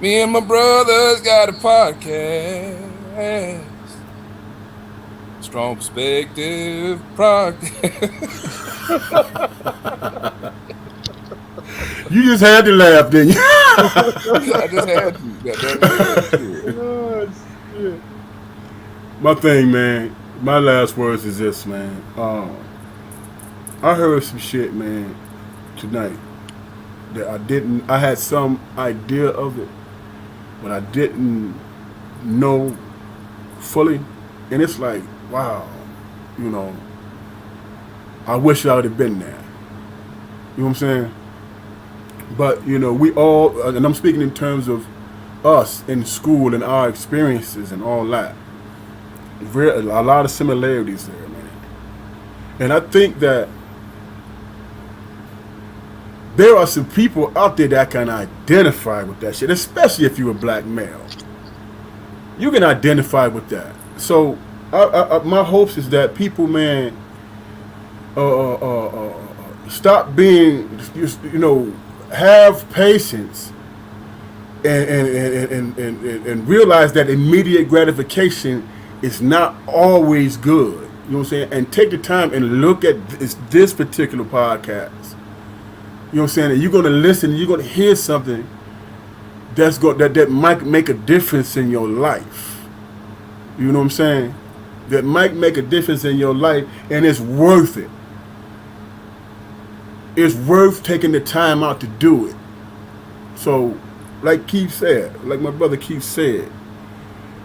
Me and my brothers got a podcast. Strong Perspective Podcast. You just had to laugh, didn't you? I just had to. Oh, shit. My thing, man, my last words is this, man. I heard some shit, man, tonight that I had some idea of it, but I didn't know fully. And it's like, wow, you know, I wish I would have been there. You know what I'm saying? But, you know, we all, and I'm speaking in terms of us in school and our experiences and all that. A lot of similarities there, man. And I think that there are some people out there that can identify with that shit, especially if you're a black male. You can identify with that. So my hopes is that people, man, stop being, you know, have patience and realize that immediate gratification is not always good. You know what I'm saying? And take the time and look at this particular podcast You know what I'm saying? And you're gonna listen. And you're gonna hear something that might make a difference in your life. You know what I'm saying? That might make a difference in your life, and it's worth it. It's worth taking the time out to do it. So, like Keith said, like my brother Keith said,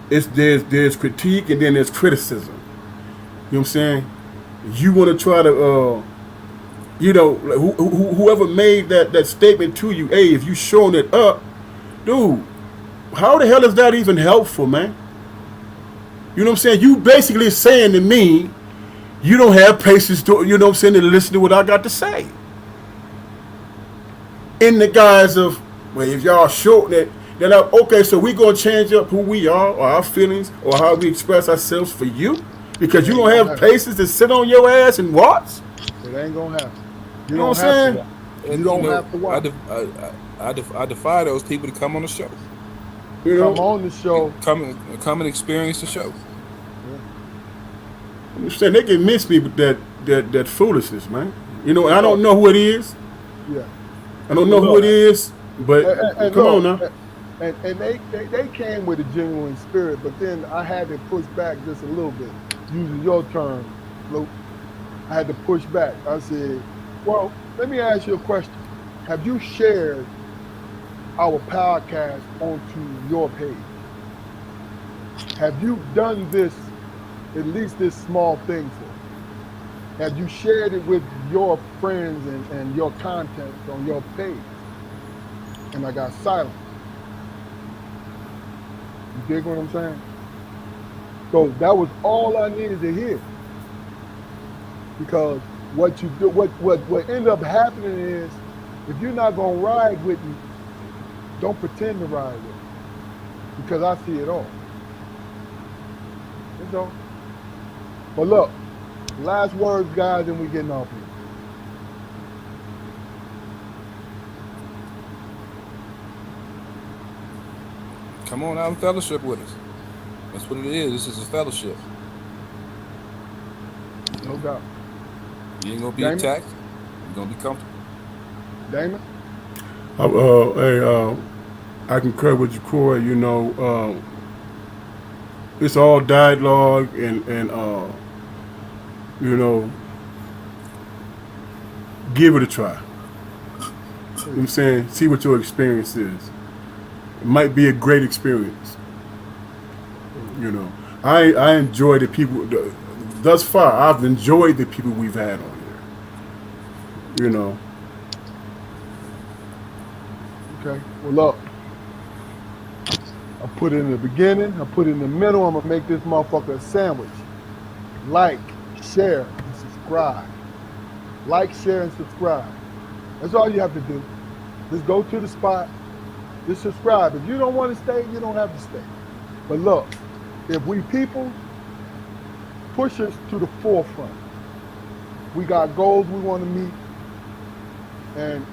there's critique and then there's criticism. You know what I'm saying? You want to try to, whoever made that statement to you, hey, if you showing it up, dude, how the hell is that even helpful, man? You know what I'm saying? You basically saying to me, you don't have patience to, you know what I'm saying, to listen to what I got to say. In the guise of, well, if y'all shorten it, then okay, so we gonna change up who we are or our feelings or how we express ourselves for you? Because you don't have patience to sit on your ass and watch? It ain't gonna happen. You know what I'm saying? You don't have to watch. I defy those people to come on the show. You know? Come on the show. Come and experience the show. I'm saying they can miss me with that foolishness, man. You know, I don't know who it is. Yeah. I don't know who it is, but and come on now. And they came with a genuine spirit, but then I had to push back just a little bit. Using your term, Luke, I had to push back. I said, well, let me ask you a question. Have you shared our podcast onto your page? Have you done this, at least this small thing for? Have you shared it with your friends and your content on your page? And I got silent. You dig what I'm saying? So that was all I needed to hear. Because what you do, what ended up happening is, if you're not gonna ride with me, don't pretend to ride with me. Because I see it all. That's all. But look, last words, guys, and we getting off here. Come on out and fellowship with us. That's what it is. This is a fellowship. No doubt. You ain't gonna be Damon? attacked. You're gonna be comfortable. Damon? I concur with Juquarry. You know, it's all dialogue and you know, give it a try. You know what I'm saying? See what your experience is. It might be a great experience. You know, I enjoy the people. Thus far, I've enjoyed the people we've had on here. You know. Okay. Well, look. I put it in the beginning. I put it in the middle. I'm gonna make this motherfucker a sandwich. Like, share, and subscribe. Like, share, and subscribe. That's all you have to do. Just go to the spot. Just subscribe. If you don't want to stay, you don't have to stay. But look, if we people push us to the forefront, we got goals we want to meet, and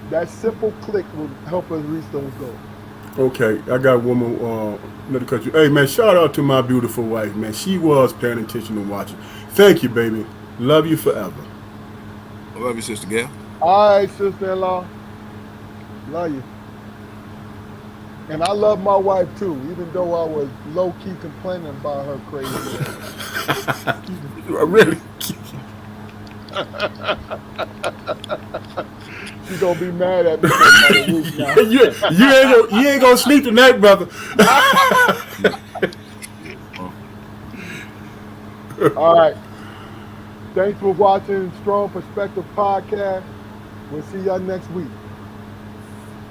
that simple click will help us reach those goals. Okay, I got one more another country. Hey man, shout out to my beautiful wife, man. She was paying attention and watching. Thank you, baby. Love you forever. I love you, Sister Gail. All right, sister-in-law. Love you. And I love my wife too, even though I was low-key complaining about her crazy. Really? She's gonna be mad at me for another week now. you ain't gonna sleep tonight, brother. All right. Thanks for watching Strong Perspective Podcast. We'll see y'all next week.